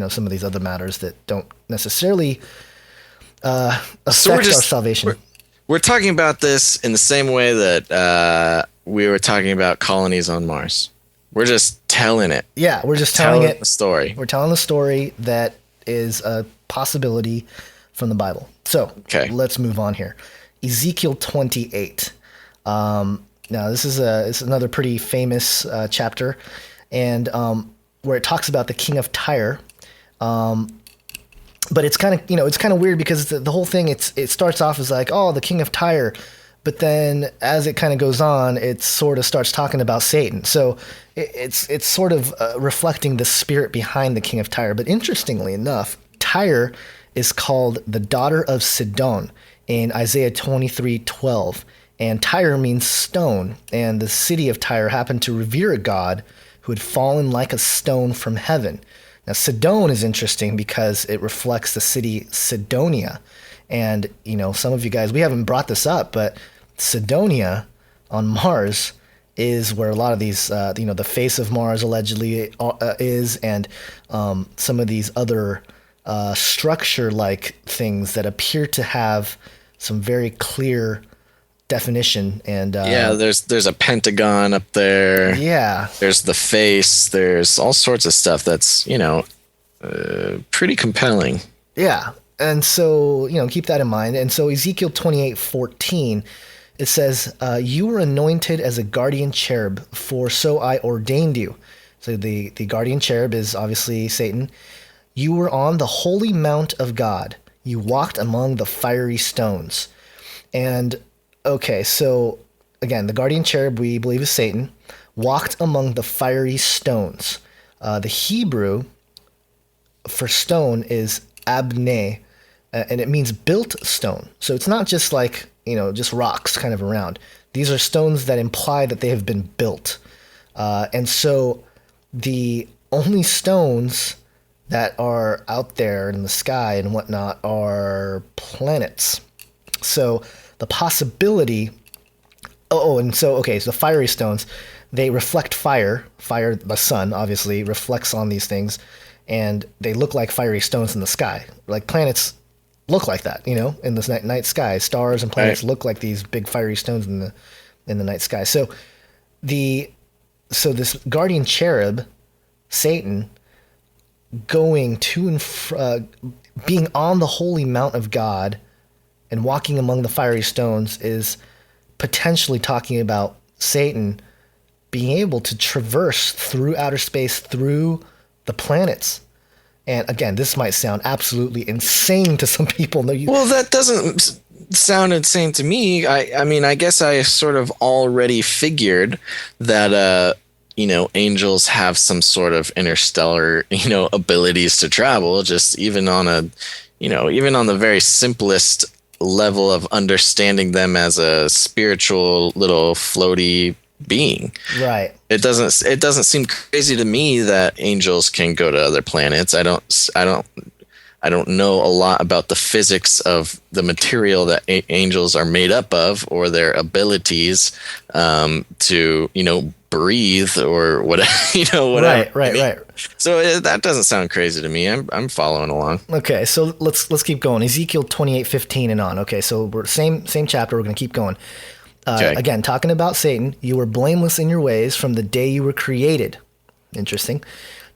some of these other matters that don't necessarily affect our salvation. We're talking about this in the same way that we were talking about colonies on Mars. We're just telling it. Yeah, we're just telling the story. We're telling the story that is a possibility from the Bible. So let's move on here. Ezekiel 28. Now this is another pretty famous chapter, and where it talks about the king of Tyre. But it's kind of weird, because the whole thing it starts off as like, oh, the king of Tyre, but then as it kind of goes on, it sort of starts talking about Satan. So it's sort of reflecting the spirit behind the king of Tyre. But interestingly enough, Tyre is called the daughter of Sidon in Isaiah 23:12. And Tyre means stone, and the city of Tyre happened to revere a god who had fallen like a stone from heaven. Now, Sidon is interesting because it reflects the city Sidonia. And, some of you guys, we haven't brought this up, but Sidonia on Mars is where a lot of these, the face of Mars allegedly is, and some of these other structure-like things that appear to have some very clear definition. And there's a pentagon up there. Yeah, there's the face. There's all sorts of stuff that's pretty compelling. Yeah, and so keep that in mind. And so Ezekiel 28:14, it says, "You were anointed as a guardian cherub, for so I ordained you." So the guardian cherub is obviously Satan. "You were on the holy mount of God. You walked among the fiery stones." And okay, so again, the guardian cherub, we believe, is Satan, walked among the fiery stones. The Hebrew for stone is abne, and it means built stone. So it's not just like, just rocks kind of around. These are stones that imply that they have been built. And so the only stones that are out there in the sky and whatnot are planets. So the possibility, so the fiery stones, they reflect fire. Fire, the sun, obviously, reflects on these things, and they look like fiery stones in the sky. Like planets look like that, in the night sky. Stars and planets look like these big fiery stones in the night sky. So this guardian cherub, Satan, going to and being on the holy mount of God and walking among the fiery stones is potentially talking about Satan being able to traverse through outer space, through the planets. And again, this might sound absolutely insane to some people. No, Well, that doesn't sound insane to me. I mean, I guess I sort of already figured that, angels have some sort of interstellar, abilities to travel, just even on the very simplest level of understanding them as a spiritual little floaty being. Right. It doesn't seem crazy to me that angels can go to other planets. I don't know a lot about the physics of the material that angels are made up of, or their abilities to breathe or whatever. Right. So that doesn't sound crazy to me. I'm following along. Okay, so let's keep going. Ezekiel 28:15 and on. Okay, so we're same chapter. We're going to keep going. Okay. Again, talking about Satan, you were blameless in your ways from the day you were created. Interesting.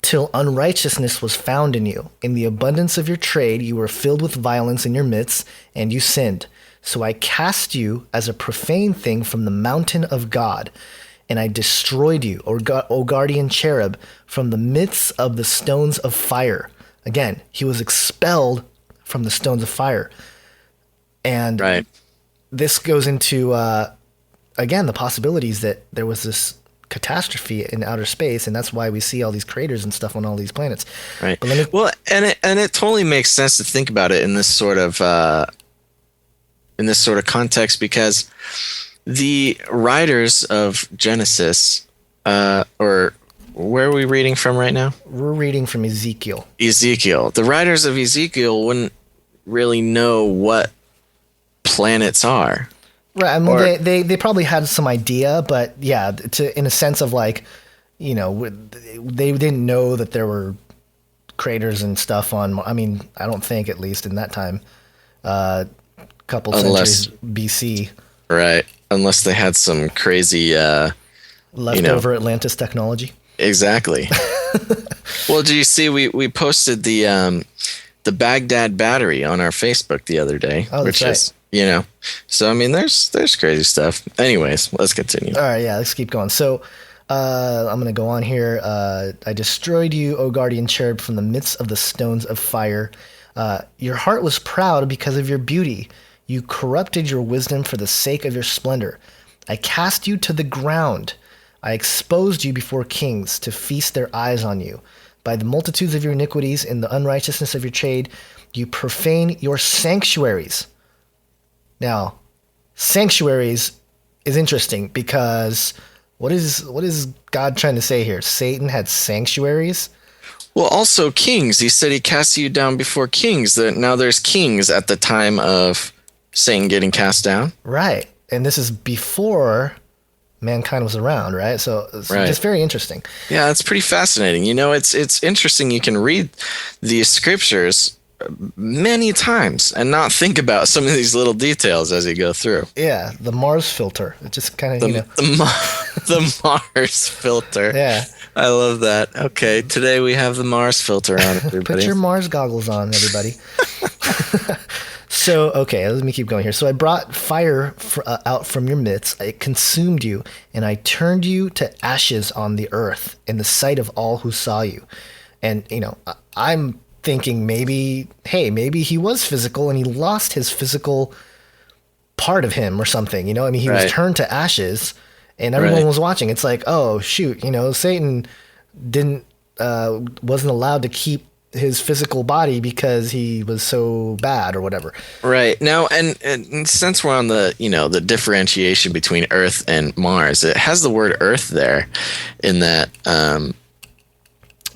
Till unrighteousness was found in you. In the abundance of your trade, you were filled with violence in your midst, and you sinned. So I cast you as a profane thing from the mountain of God, and I destroyed you, O guardian cherub, from the midst of the stones of fire. Again, he was expelled from the stones of fire. And Right. this goes into, again, the possibilities that there was this catastrophe in outer space, and that's why we see all these craters and stuff on all these planets. Right. But let me, Well, and it totally makes sense to think about it in this sort of context, because the writers of Genesis, or where are we reading from right now? we're reading from Ezekiel. Ezekiel. The writers of Ezekiel wouldn't really know what planets are. Right. I mean, they probably had some idea, but yeah, in a sense of like, they didn't know that there were craters and stuff on. I mean, I don't think, at least in that time, couple centuries BC. Right. Unless they had some crazy Leftover Atlantis technology. Exactly. Well, do you see we posted the Baghdad battery on our Facebook the other day, Oh, that's which is so I mean there's crazy stuff. Anyways, let's continue. All right, yeah, let's keep going. So I'm going to go on here. I destroyed you, O guardian cherub, from the midst of the stones of fire. Your heart was proud because of your beauty. You corrupted your wisdom for the sake of your splendor. I cast you to the ground. I exposed you before kings to feast their eyes on you. By the multitudes of your iniquities and the unrighteousness of your trade, you profane your sanctuaries. Now, sanctuaries is interesting because what is God trying to say here? Satan had sanctuaries? Well, also kings. He said he cast you down before kings. That now there's kings at the time of Satan getting cast down. Right. And this is before mankind was around, right? So it's just very interesting. Yeah, it's pretty fascinating. It's interesting. You can read these scriptures many times and not think about some of these little details as you go through. Yeah, the Mars filter. It just kind of, The Mars filter. Yeah. I love that. Okay, today we have the Mars filter on, everybody. Put your Mars goggles on, everybody. So, okay, let me keep going here. So I brought fire out from your midst. I consumed you, and I turned you to ashes on the earth in the sight of all who saw you. And, I'm thinking maybe he was physical and he lost his physical part of him or something. I mean, he was turned to ashes and everyone was watching. It's like, oh, shoot, Satan wasn't allowed to keep his physical body because he was so bad or whatever. Right. Now, and since we're on the, the differentiation between Earth and Mars, it has the word Earth there in that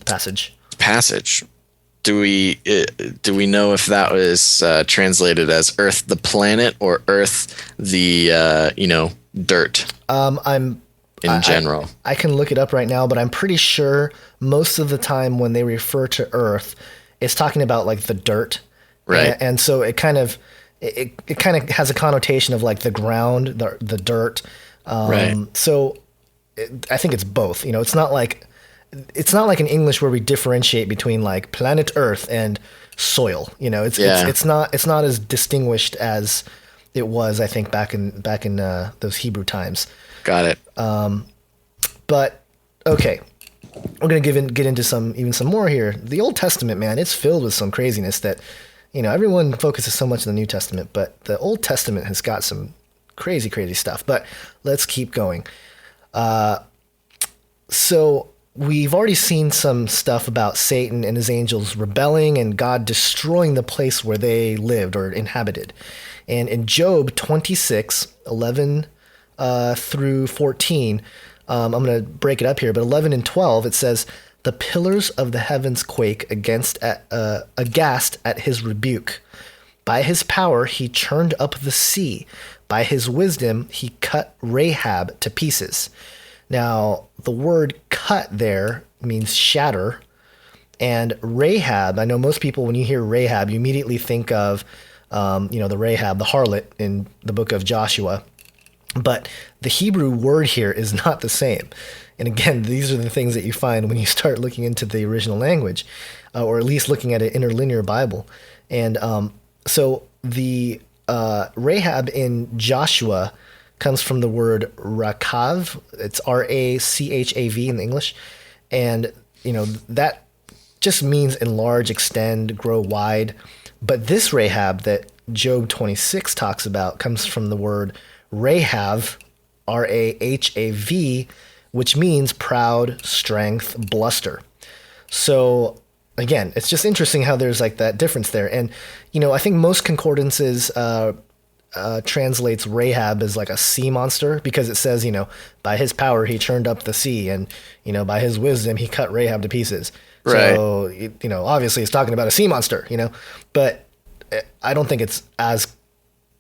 passage. Do we know if that was translated as Earth the planet or Earth the dirt? In general. I can look it up right now, but I'm pretty sure most of the time when they refer to Earth, it's talking about like the dirt. Right. And so it kind of has a connotation of like the ground, the dirt. Right. So I think it's both. It's not like in English where we differentiate between like planet Earth and soil. It's not as distinguished as it was, I think, back in those Hebrew times. Got it. But okay, we're going to get into some more here. The Old Testament, man, it's filled with some craziness that, everyone focuses so much on the New Testament, but the Old Testament has got some crazy, crazy stuff. But let's keep going. So we've already seen some stuff about Satan and his angels rebelling and God destroying the place where they lived or inhabited. And in Job 26:11 through 14, I'm going to break it up here, but 11 and 12, it says, "The pillars of the heavens quake aghast at his rebuke. By his power he churned up the sea. By his wisdom he cut Rahab to pieces." Now, the word cut there means shatter. And Rahab, I know most people, when you hear Rahab, you immediately think of, the Rahab, the harlot in the book of Joshua. But the Hebrew word here is not the same. And again, these are the things that you find when you start looking into the original language, or at least looking at an interlinear Bible. And so the Rahab in Joshua comes from the word rakav. It's R-A-C-H-A-V in the English. And, that just means enlarge, extend, grow wide. But this Rahab that Job 26 talks about comes from the word Rahav, R-A-H-A-V, which means proud, strength, bluster. So again, it's just interesting how there's like that difference there. And, I think most concordances translates Rahab as like a sea monster because it says, by his power he churned up the sea and, by his wisdom he cut Rahab to pieces. Right. So, obviously it's talking about a sea monster, but I don't think it's as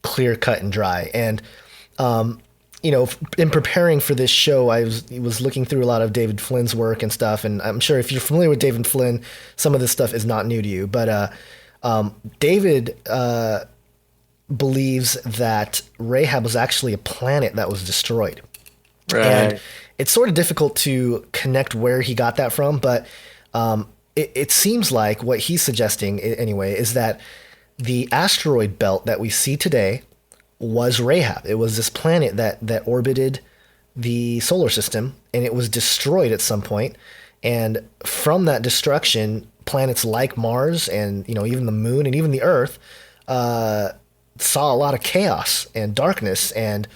clear cut and dry. And, in preparing for this show, I was looking through a lot of David Flynn's work and stuff. And I'm sure if you're familiar with David Flynn, some of this stuff is not new to you, but, David, believes that Rahab was actually a planet that was destroyed. Right. And it's sort of difficult to connect where he got that from, but it seems like what he's suggesting anyway is that the asteroid belt that we see today was Rahab. It was this planet that orbited the solar system, and it was destroyed at some point. And from that destruction, planets like Mars and even the moon and even the Earth saw a lot of chaos and darkness, and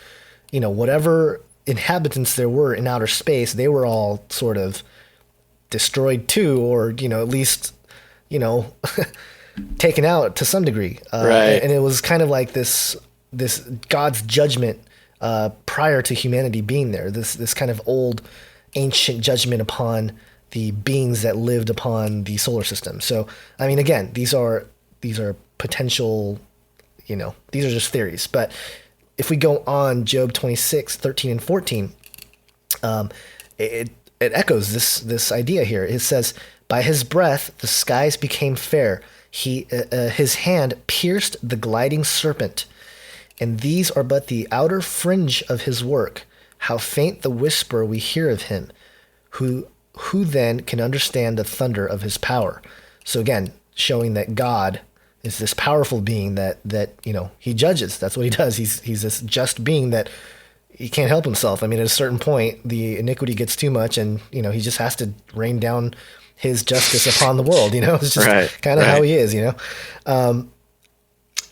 whatever inhabitants there were in outer space, they were all sort of destroyed too, or at least taken out to some degree. Right. And it was kind of like this God's judgment prior to humanity being there. This kind of old ancient judgment upon the beings that lived upon the solar system. So I mean, again, these are potential. These are just theories. But if we go on Job 26:13 and 14, it echoes this idea here. It says, "By his breath the skies became fair. His hand pierced the gliding serpent. And these are but the outer fringe of his work. How faint the whisper we hear of him. Who then can understand the thunder of his power?" So again, showing that God is this powerful being that he judges. That's what he does. He's this just being that he can't help himself. I mean, at a certain point, the iniquity gets too much, and he just has to rain down his justice upon the world. It's just kind of how he is.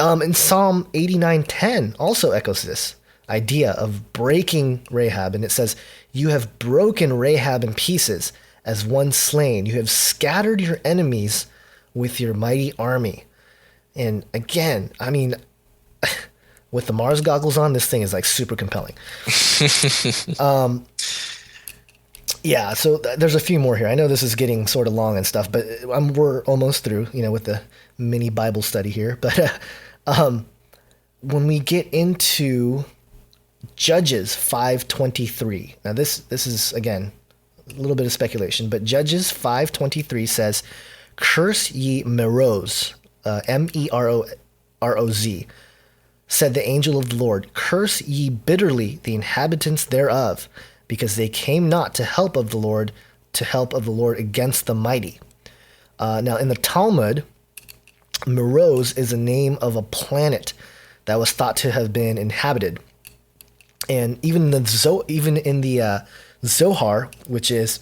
And Psalm 89:10 also echoes this idea of breaking Rahab, and it says, "You have broken Rahab in pieces as one slain. You have scattered your enemies with your mighty army." And again, I mean, with the Mars goggles on, this thing is like super compelling. Yeah, so there's a few more here. I know this is getting sort of long and stuff, but we're almost through, with the mini Bible study here. But when we get into Judges 5:23, now this is, again, a little bit of speculation, but Judges 5:23 says, "Curse ye Meroz," M-E-R-O-Z, "said the angel of the Lord, curse ye bitterly the inhabitants thereof, because they came not to help of the Lord against the mighty." Now, in the Talmud, Meroz is a name of a planet that was thought to have been inhabited. And even in the Zohar, which is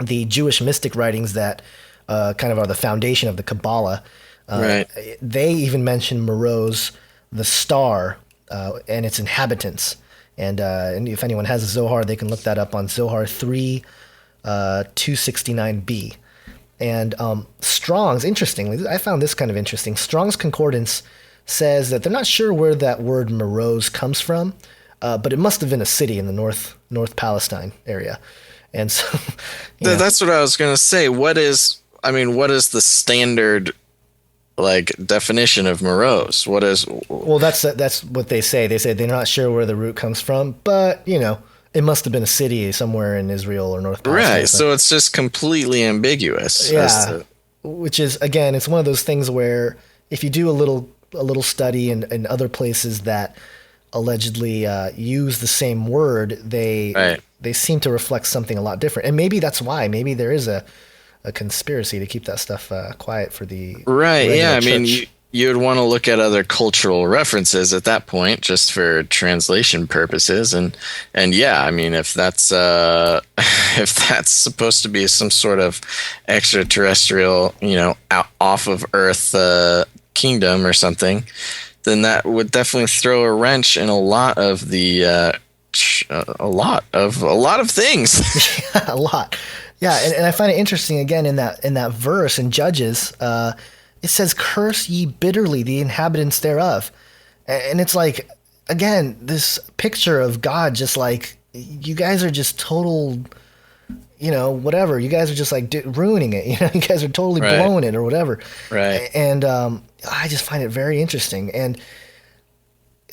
the Jewish mystic writings that kind of are the foundation of the Kabbalah. Right. They even mention Meroz, the star, and its inhabitants. And if anyone has a Zohar, they can look that up on Zohar 3, 269b. And Strong's, interestingly, I found this kind of interesting. Strong's Concordance says that they're not sure where that word Meroz comes from, but it must have been a city in the North Palestine area. And so that's what I was going to say. What is the standard definition of Meroz? What is? Well, that's what they say. They say they're not sure where the root comes from, but it must have been a city somewhere in Israel or North Palestine. Right. So it's just completely ambiguous. Yeah. Which is, again, it's one of those things where if you do a little study in other places that allegedly use the same word, they seem to reflect something a lot different. And maybe that's why. Maybe there is a conspiracy to keep that stuff quiet for the Yeah, church. I mean, you would want to look at other cultural references at that point, just for translation purposes, and yeah, I mean, if that's if that's supposed to be some sort of extraterrestrial, out off of Earth kingdom or something, then that would definitely throw a wrench in a lot of the a lot of things. A lot. Yeah, and I find it interesting again in that verse in Judges, it says, "Curse ye bitterly the inhabitants thereof," and it's like, again, this picture of God just like, you guys are just total, whatever. You guys are just like ruining it. You guys are totally blowing it or whatever. Right. And I just find it very interesting. And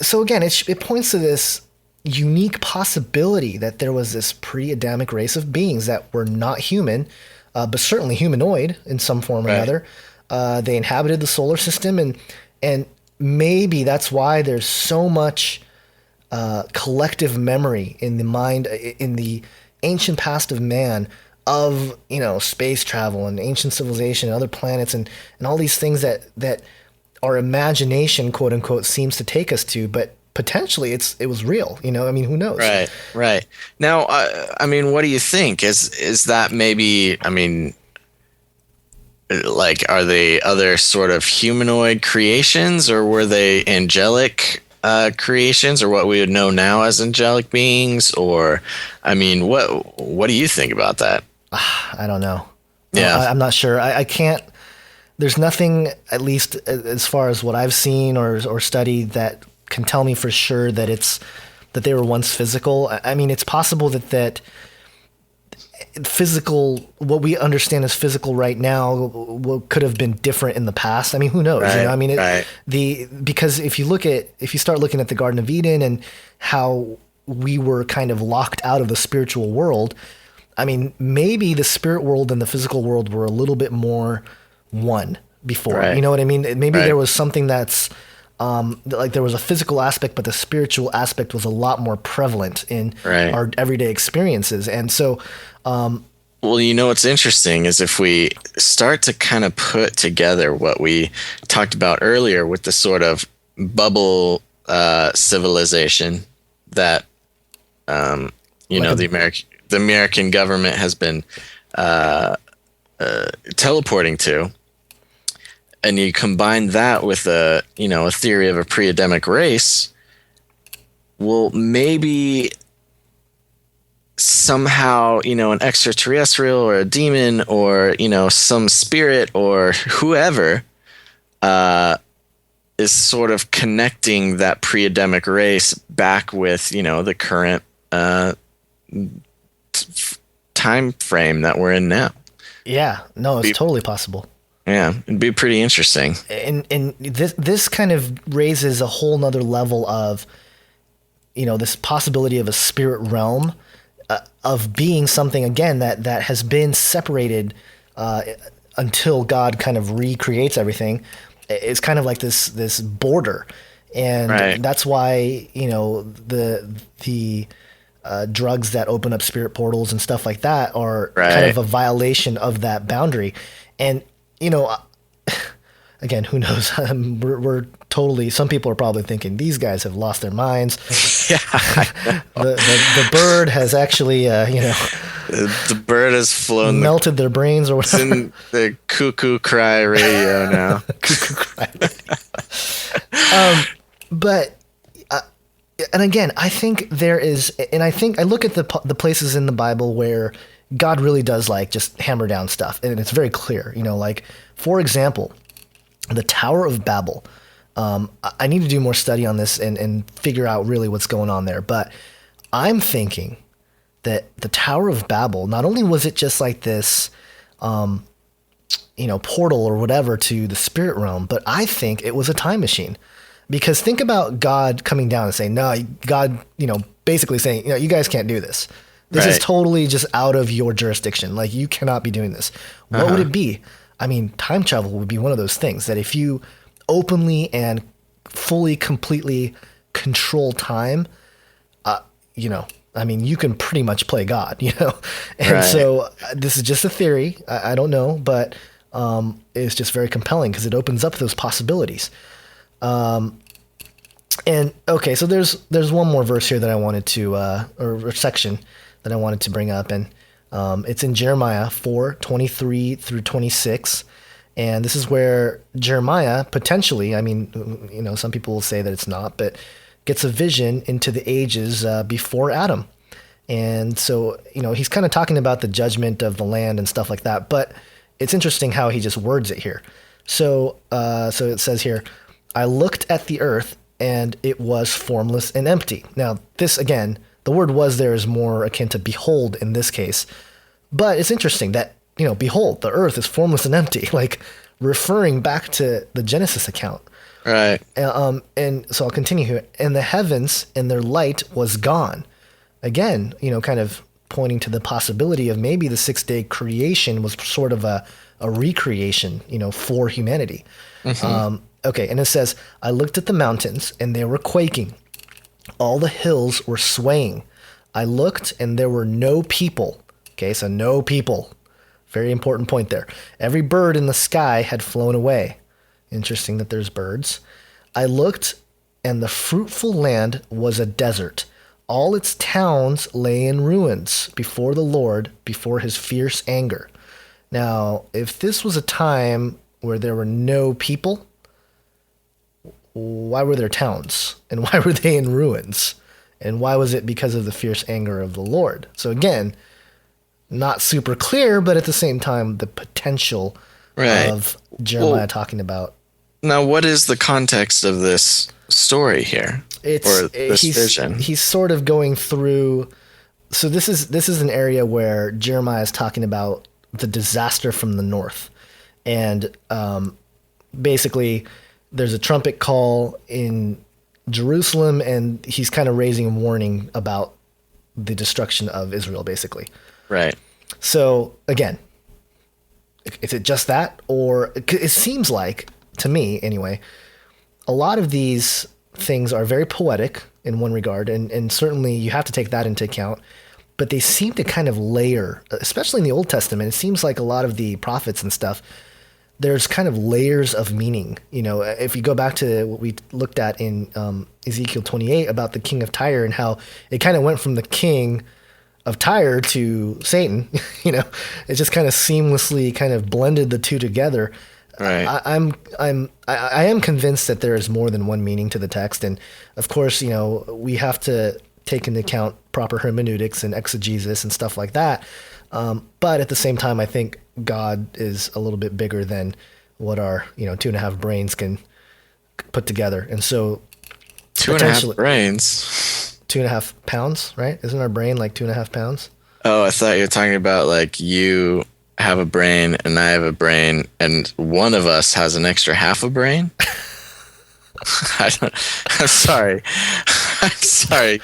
so again, it points to this unique possibility that there was this pre-Adamic race of beings that were not human, but certainly humanoid in some form or another. They inhabited the solar system, and maybe that's why there's so much collective memory in the mind, in the ancient past of man, of space travel and ancient civilization and other planets and all these things that our imagination, quote unquote, seems to take us to, but potentially it was real. I mean, who knows? Right. Now, I mean, what do you think? Is that maybe? I mean, are they other sort of humanoid creations, or were they angelic creations, or what we would know now as angelic beings? Or, I mean, what do you think about that? I don't know. Yeah, I'm not sure. I can't. There's nothing, at least as far as what I've seen or studied, that can tell me for sure that they were once physical. I mean, it's possible that physical, what we understand as physical right now, could have been different in the past. I mean, who knows? Right, I mean, right. Because if you start looking at the Garden of Eden and how we were kind of locked out of the spiritual world, I mean, maybe the spirit world and the physical world were a little bit more one before. Right. You know what I mean? Maybe Right. there was something that's there was a physical aspect, but the spiritual aspect was a lot more prevalent in Right. our everyday experiences. And so, well, what's interesting is if we start to kind of put together what we talked about earlier with the sort of bubble civilization that the American government has been teleporting to, and you combine that with a theory of a pre-Adamic race, well, maybe somehow, an extraterrestrial or a demon or, some spirit or whoever is sort of connecting that pre-Adamic race back with, the current time frame that we're in now. yeah, no, it's totally possible. Yeah, it'd be pretty interesting. And this kind of raises a whole nother level of, this possibility of a spirit realm, of being something, again, that has been separated until God kind of recreates everything. It's kind of like this border. And Right. that's why, the drugs that open up spirit portals and stuff like that are kind Right. of a violation of that boundary. And, again, who knows? We're totally, some people are probably thinking these guys have lost their minds. Yeah. The bird has actually, The bird has flown. Melted their brains or It's whatever. in the cuckoo cry radio now. Cuckoo cry. But and again, I think there is, and I think I look at the places in the Bible where God really does like just hammer down stuff, and it's very clear. You know, like for example, the Tower of Babel. I need to do more study on this and figure out really what's going on there. But I'm thinking that the Tower of Babel, not only was it just like this, portal or whatever to the spirit realm, but I think it was a time machine. Because think about God coming down and saying, no, God, basically saying, you guys can't do this. This is totally just out of your jurisdiction. Like, you cannot be doing this. What would it be? I mean, time travel would be one of those things that if you openly and fully, completely control time, you can pretty much play God, And so this is just a theory. I don't know, but it's just very compelling because it opens up those possibilities. And okay, so there's one more verse here that I wanted to, or section that I wanted to bring up, and it's in Jeremiah 4:23 through 26. And this is where Jeremiah potentially, some people will say that it's not, but gets a vision into the ages before Adam. And so, he's kind of talking about the judgment of the land and stuff like that, but it's interesting how he just words it here. So it says here, I looked at the earth and it was formless and empty. Now, this again, the word was there is more akin to behold in this case, but it's interesting that, behold, the earth is formless and empty, like referring back to the Genesis account. Right. And so I'll continue here. And the heavens and their light was gone. Again, kind of pointing to the possibility of maybe the 6-day creation was sort of a recreation, for humanity. Okay, and it says, I looked at the mountains and they were quaking. All the hills were swaying. I looked and there were no people. Okay, so no people. Very important point there. Every bird in the sky had flown away. Interesting that there's birds. I looked, and the fruitful land was a desert. All its towns lay in ruins before the Lord, before his fierce anger. Now, if this was a time where there were no people, why were there towns? And why were they in ruins? And why was it because of the fierce anger of the Lord? So again, not super clear, but at the same time, the potential of Jeremiah talking about. Now, what is the context of this story here? This vision? He's sort of going through. So this is an area where Jeremiah is talking about the disaster from the north, and basically, there's a trumpet call in Jerusalem, and he's kind of raising a warning about the destruction of Israel, basically. Right. So again, is it just that, or it seems like, to me anyway, a lot of these things are very poetic in one regard, and certainly you have to take that into account, but they seem to kind of layer, especially in the Old Testament. It seems like a lot of the prophets and stuff, there's kind of layers of meaning. If you go back to what we looked at in Ezekiel 28 about the king of Tyre and how it kind of went from the king of Tyre to Satan, it just kind of seamlessly kind of blended the two together. Right. I am convinced that there is more than one meaning to the text, and of course, we have to take into account proper hermeneutics and exegesis and stuff like that. But at the same time, I think God is a little bit bigger than what our 2.5 brains can put together, and so 2.5 brains. 2.5 pounds, right? Isn't our brain like 2.5 pounds? Oh, I thought you were talking about like you have a brain and I have a brain, and one of us has an extra half a brain. I'm sorry. I'm sorry.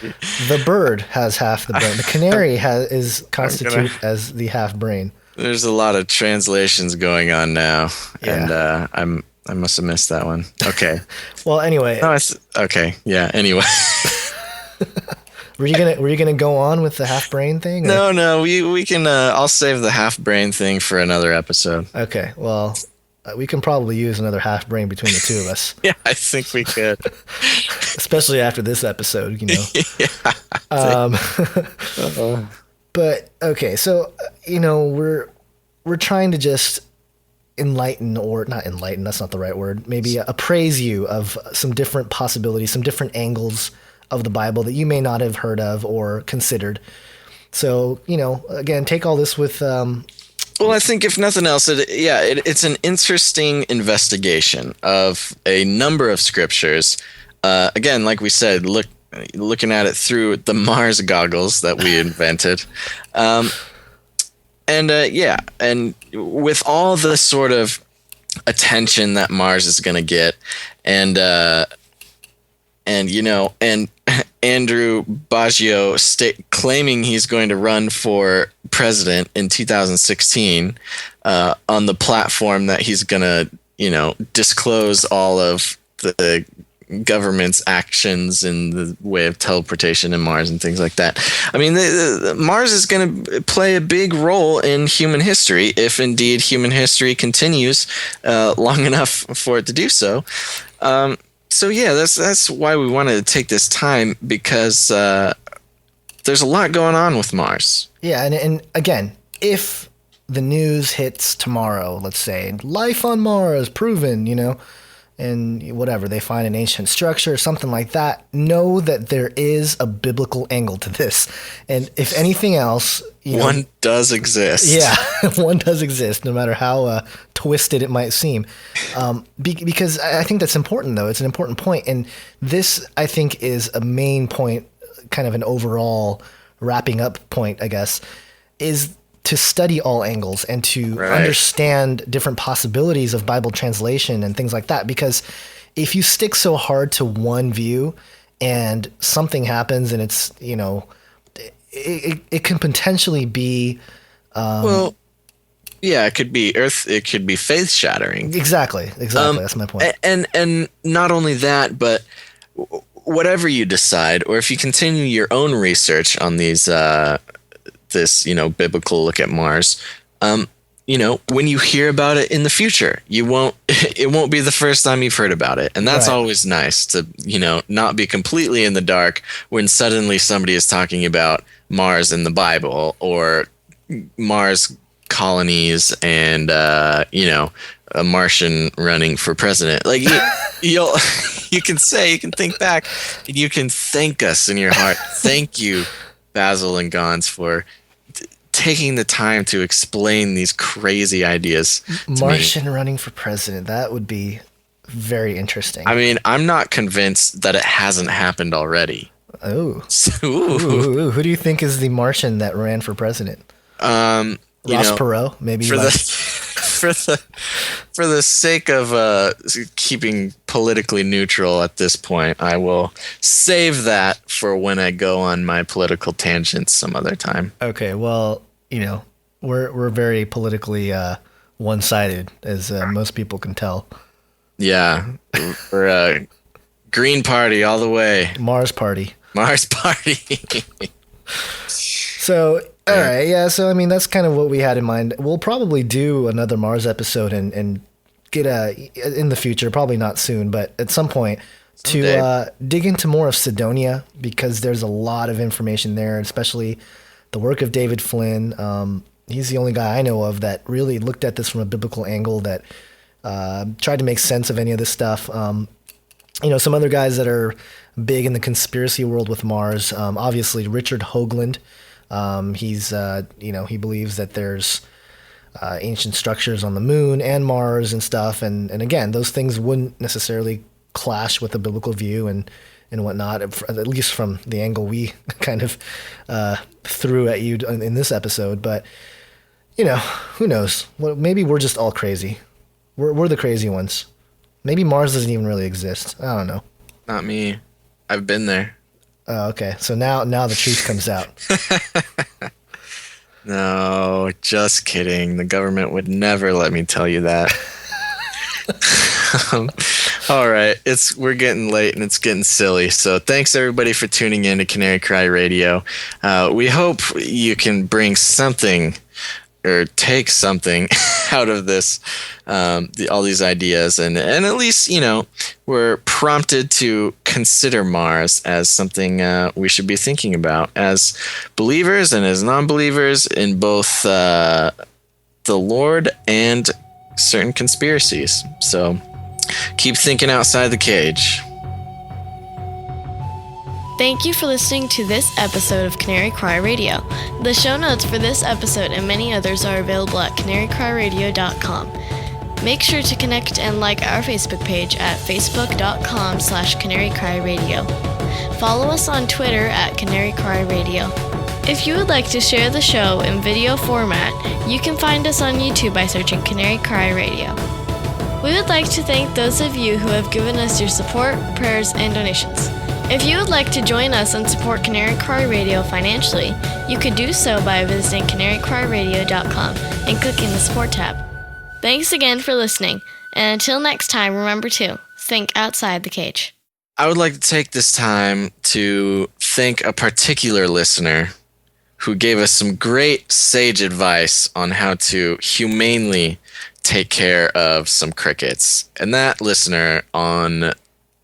The bird has half the brain. The canary is constitute as the half brain. There's a lot of translations going on now, Yeah. and I must have missed that one. Okay. Well, anyway. No, okay. Yeah. Anyway. Were you gonna go on with the half brain thing? Or? No. We can. I'll save the half brain thing for another episode. Okay. Well, we can probably use another half brain between the two of us. Yeah, I think we could. Especially after this episode, Yeah. But okay, so we're trying to just enlighten, or not enlighten, that's not the right word, maybe appraise you of some different possibilities, some different angles of the Bible that you may not have heard of or considered. So, again, take all this with well, I think if nothing else, it's an interesting investigation of a number of scriptures. Again, like we said, looking at it through the Mars goggles that we invented. And with all the sort of attention that Mars is going to get, and Andrew Basiago claiming he's going to run for president in 2016 on the platform that he's going to, disclose all of the government's actions in the way of teleportation in Mars and things like that. I mean, Mars is going to play a big role in human history if indeed human history continues long enough for it to do so. So yeah, that's why we wanted to take this time, because there's a lot going on with Mars. Yeah, and again, if the news hits tomorrow, let's say, life on Mars proven, and whatever, they find an ancient structure or something like that, know that there is a biblical angle to this. And if anything else, one does exist. Yeah, one does exist, no matter how twisted it might seem. Because I think that's important, though. It's an important point. And this, I think, is a main point, kind of an overall wrapping up point, I guess, is to study all angles and to understand different possibilities of Bible translation and things like that. Because if you stick so hard to one view and something happens and it's, it can potentially be, it could be it could be faith shattering. Exactly. That's my point. And not only that, but whatever you decide, or if you continue your own research on these, this biblical look at Mars, when you hear about it in the future, it won't be the first time you've heard about it. And that's always nice to not be completely in the dark when suddenly somebody is talking about Mars in the Bible, or Mars colonies and a Martian running for president. Like you can think back and you can thank us in your heart. Thank you, Basil and Gonz, for taking the time to explain these crazy ideas to Martian me. Running for president. That would be very interesting. I mean, I'm not convinced that it hasn't happened already. Oh. Ooh. Who do you think is the Martian that ran for president? Ross Perot, maybe. For the sake of keeping politically neutral at this point, I will save that for when I go on my political tangents some other time. Okay, well, we're very politically one-sided, as most people can tell. Yeah, we're Green Party all the way. Mars Party. So, all right, yeah. So, I mean, that's kind of what we had in mind. We'll probably do another Mars episode and get in the future, probably not soon, but at some point, to dig into more of Cydonia, because there's a lot of information there, especially the work of David Flynn. He's the only guy I know of that really looked at this from a biblical angle, that tried to make sense of any of this stuff. Some other guys that are big in the conspiracy world with Mars, obviously Richard Hoagland. He's, he believes that there's ancient structures on the moon and Mars and stuff. And again, those things wouldn't necessarily clash with the biblical view and whatnot, at least from the angle we kind of threw at you in this episode. But, who knows? Well, maybe we're just all crazy. We're the crazy ones. Maybe Mars doesn't even really exist. I don't know. Not me. I've been there. Oh, okay. So now the truth comes out. No, just kidding. The government would never let me tell you that. All right. We're getting late and it's getting silly. So thanks everybody for tuning in to Canary Cry Radio. We hope you can bring something or take something out of this, all these ideas, and at least, we're prompted to consider Mars as something we should be thinking about as believers and as non-believers in both the Lord and certain conspiracies. So keep thinking outside the cage. Thank you for listening to this episode of Canary Cry Radio. The show notes for this episode and many others are available at canarycryradio.com. Make sure to connect and like our Facebook page at facebook.com/canarycryradio. Follow us on Twitter at Canary Cry Radio. If you would like to share the show in video format, you can find us on YouTube by searching Canary Cry Radio. We would like to thank those of you who have given us your support, prayers, and donations. If you would like to join us and support Canary Cry Radio financially, you could do so by visiting canarycryradio.com and clicking the support tab. Thanks again for listening, and until next time, remember to think outside the cage. I would like to take this time to thank a particular listener who gave us some great sage advice on how to humanely take care of some crickets. And that listener on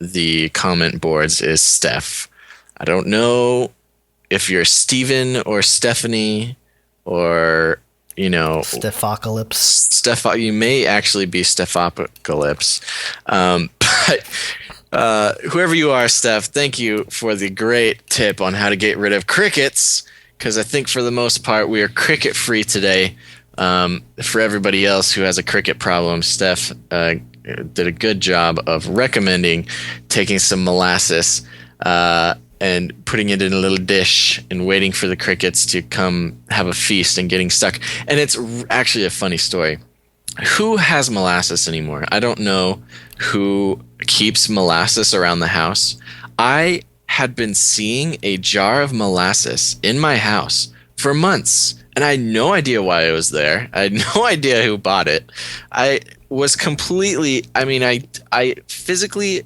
the comment boards is Steph. I don't know if you're Steven or Stephanie or, Stephocalypse. You may actually be Stephocalypse. But whoever you are, Steph, thank you for the great tip on how to get rid of crickets, because I think for the most part we are cricket free today. For everybody else who has a cricket problem, Steph did a good job of recommending taking some molasses and putting it in a little dish and waiting for the crickets to come have a feast and getting stuck. And it's actually a funny story. Who has molasses anymore? I don't know who keeps molasses around the house. I had been seeing a jar of molasses in my house for months, and I had no idea why it was there. I had no idea who bought it. I was completely, I physically,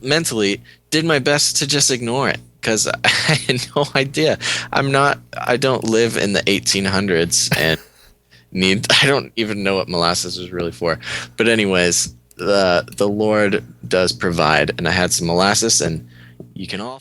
mentally did my best to just ignore it because I had no idea. I don't live in the 1800s and I don't even know what molasses was really for. But anyways, the Lord does provide, and I had some molasses, and you can all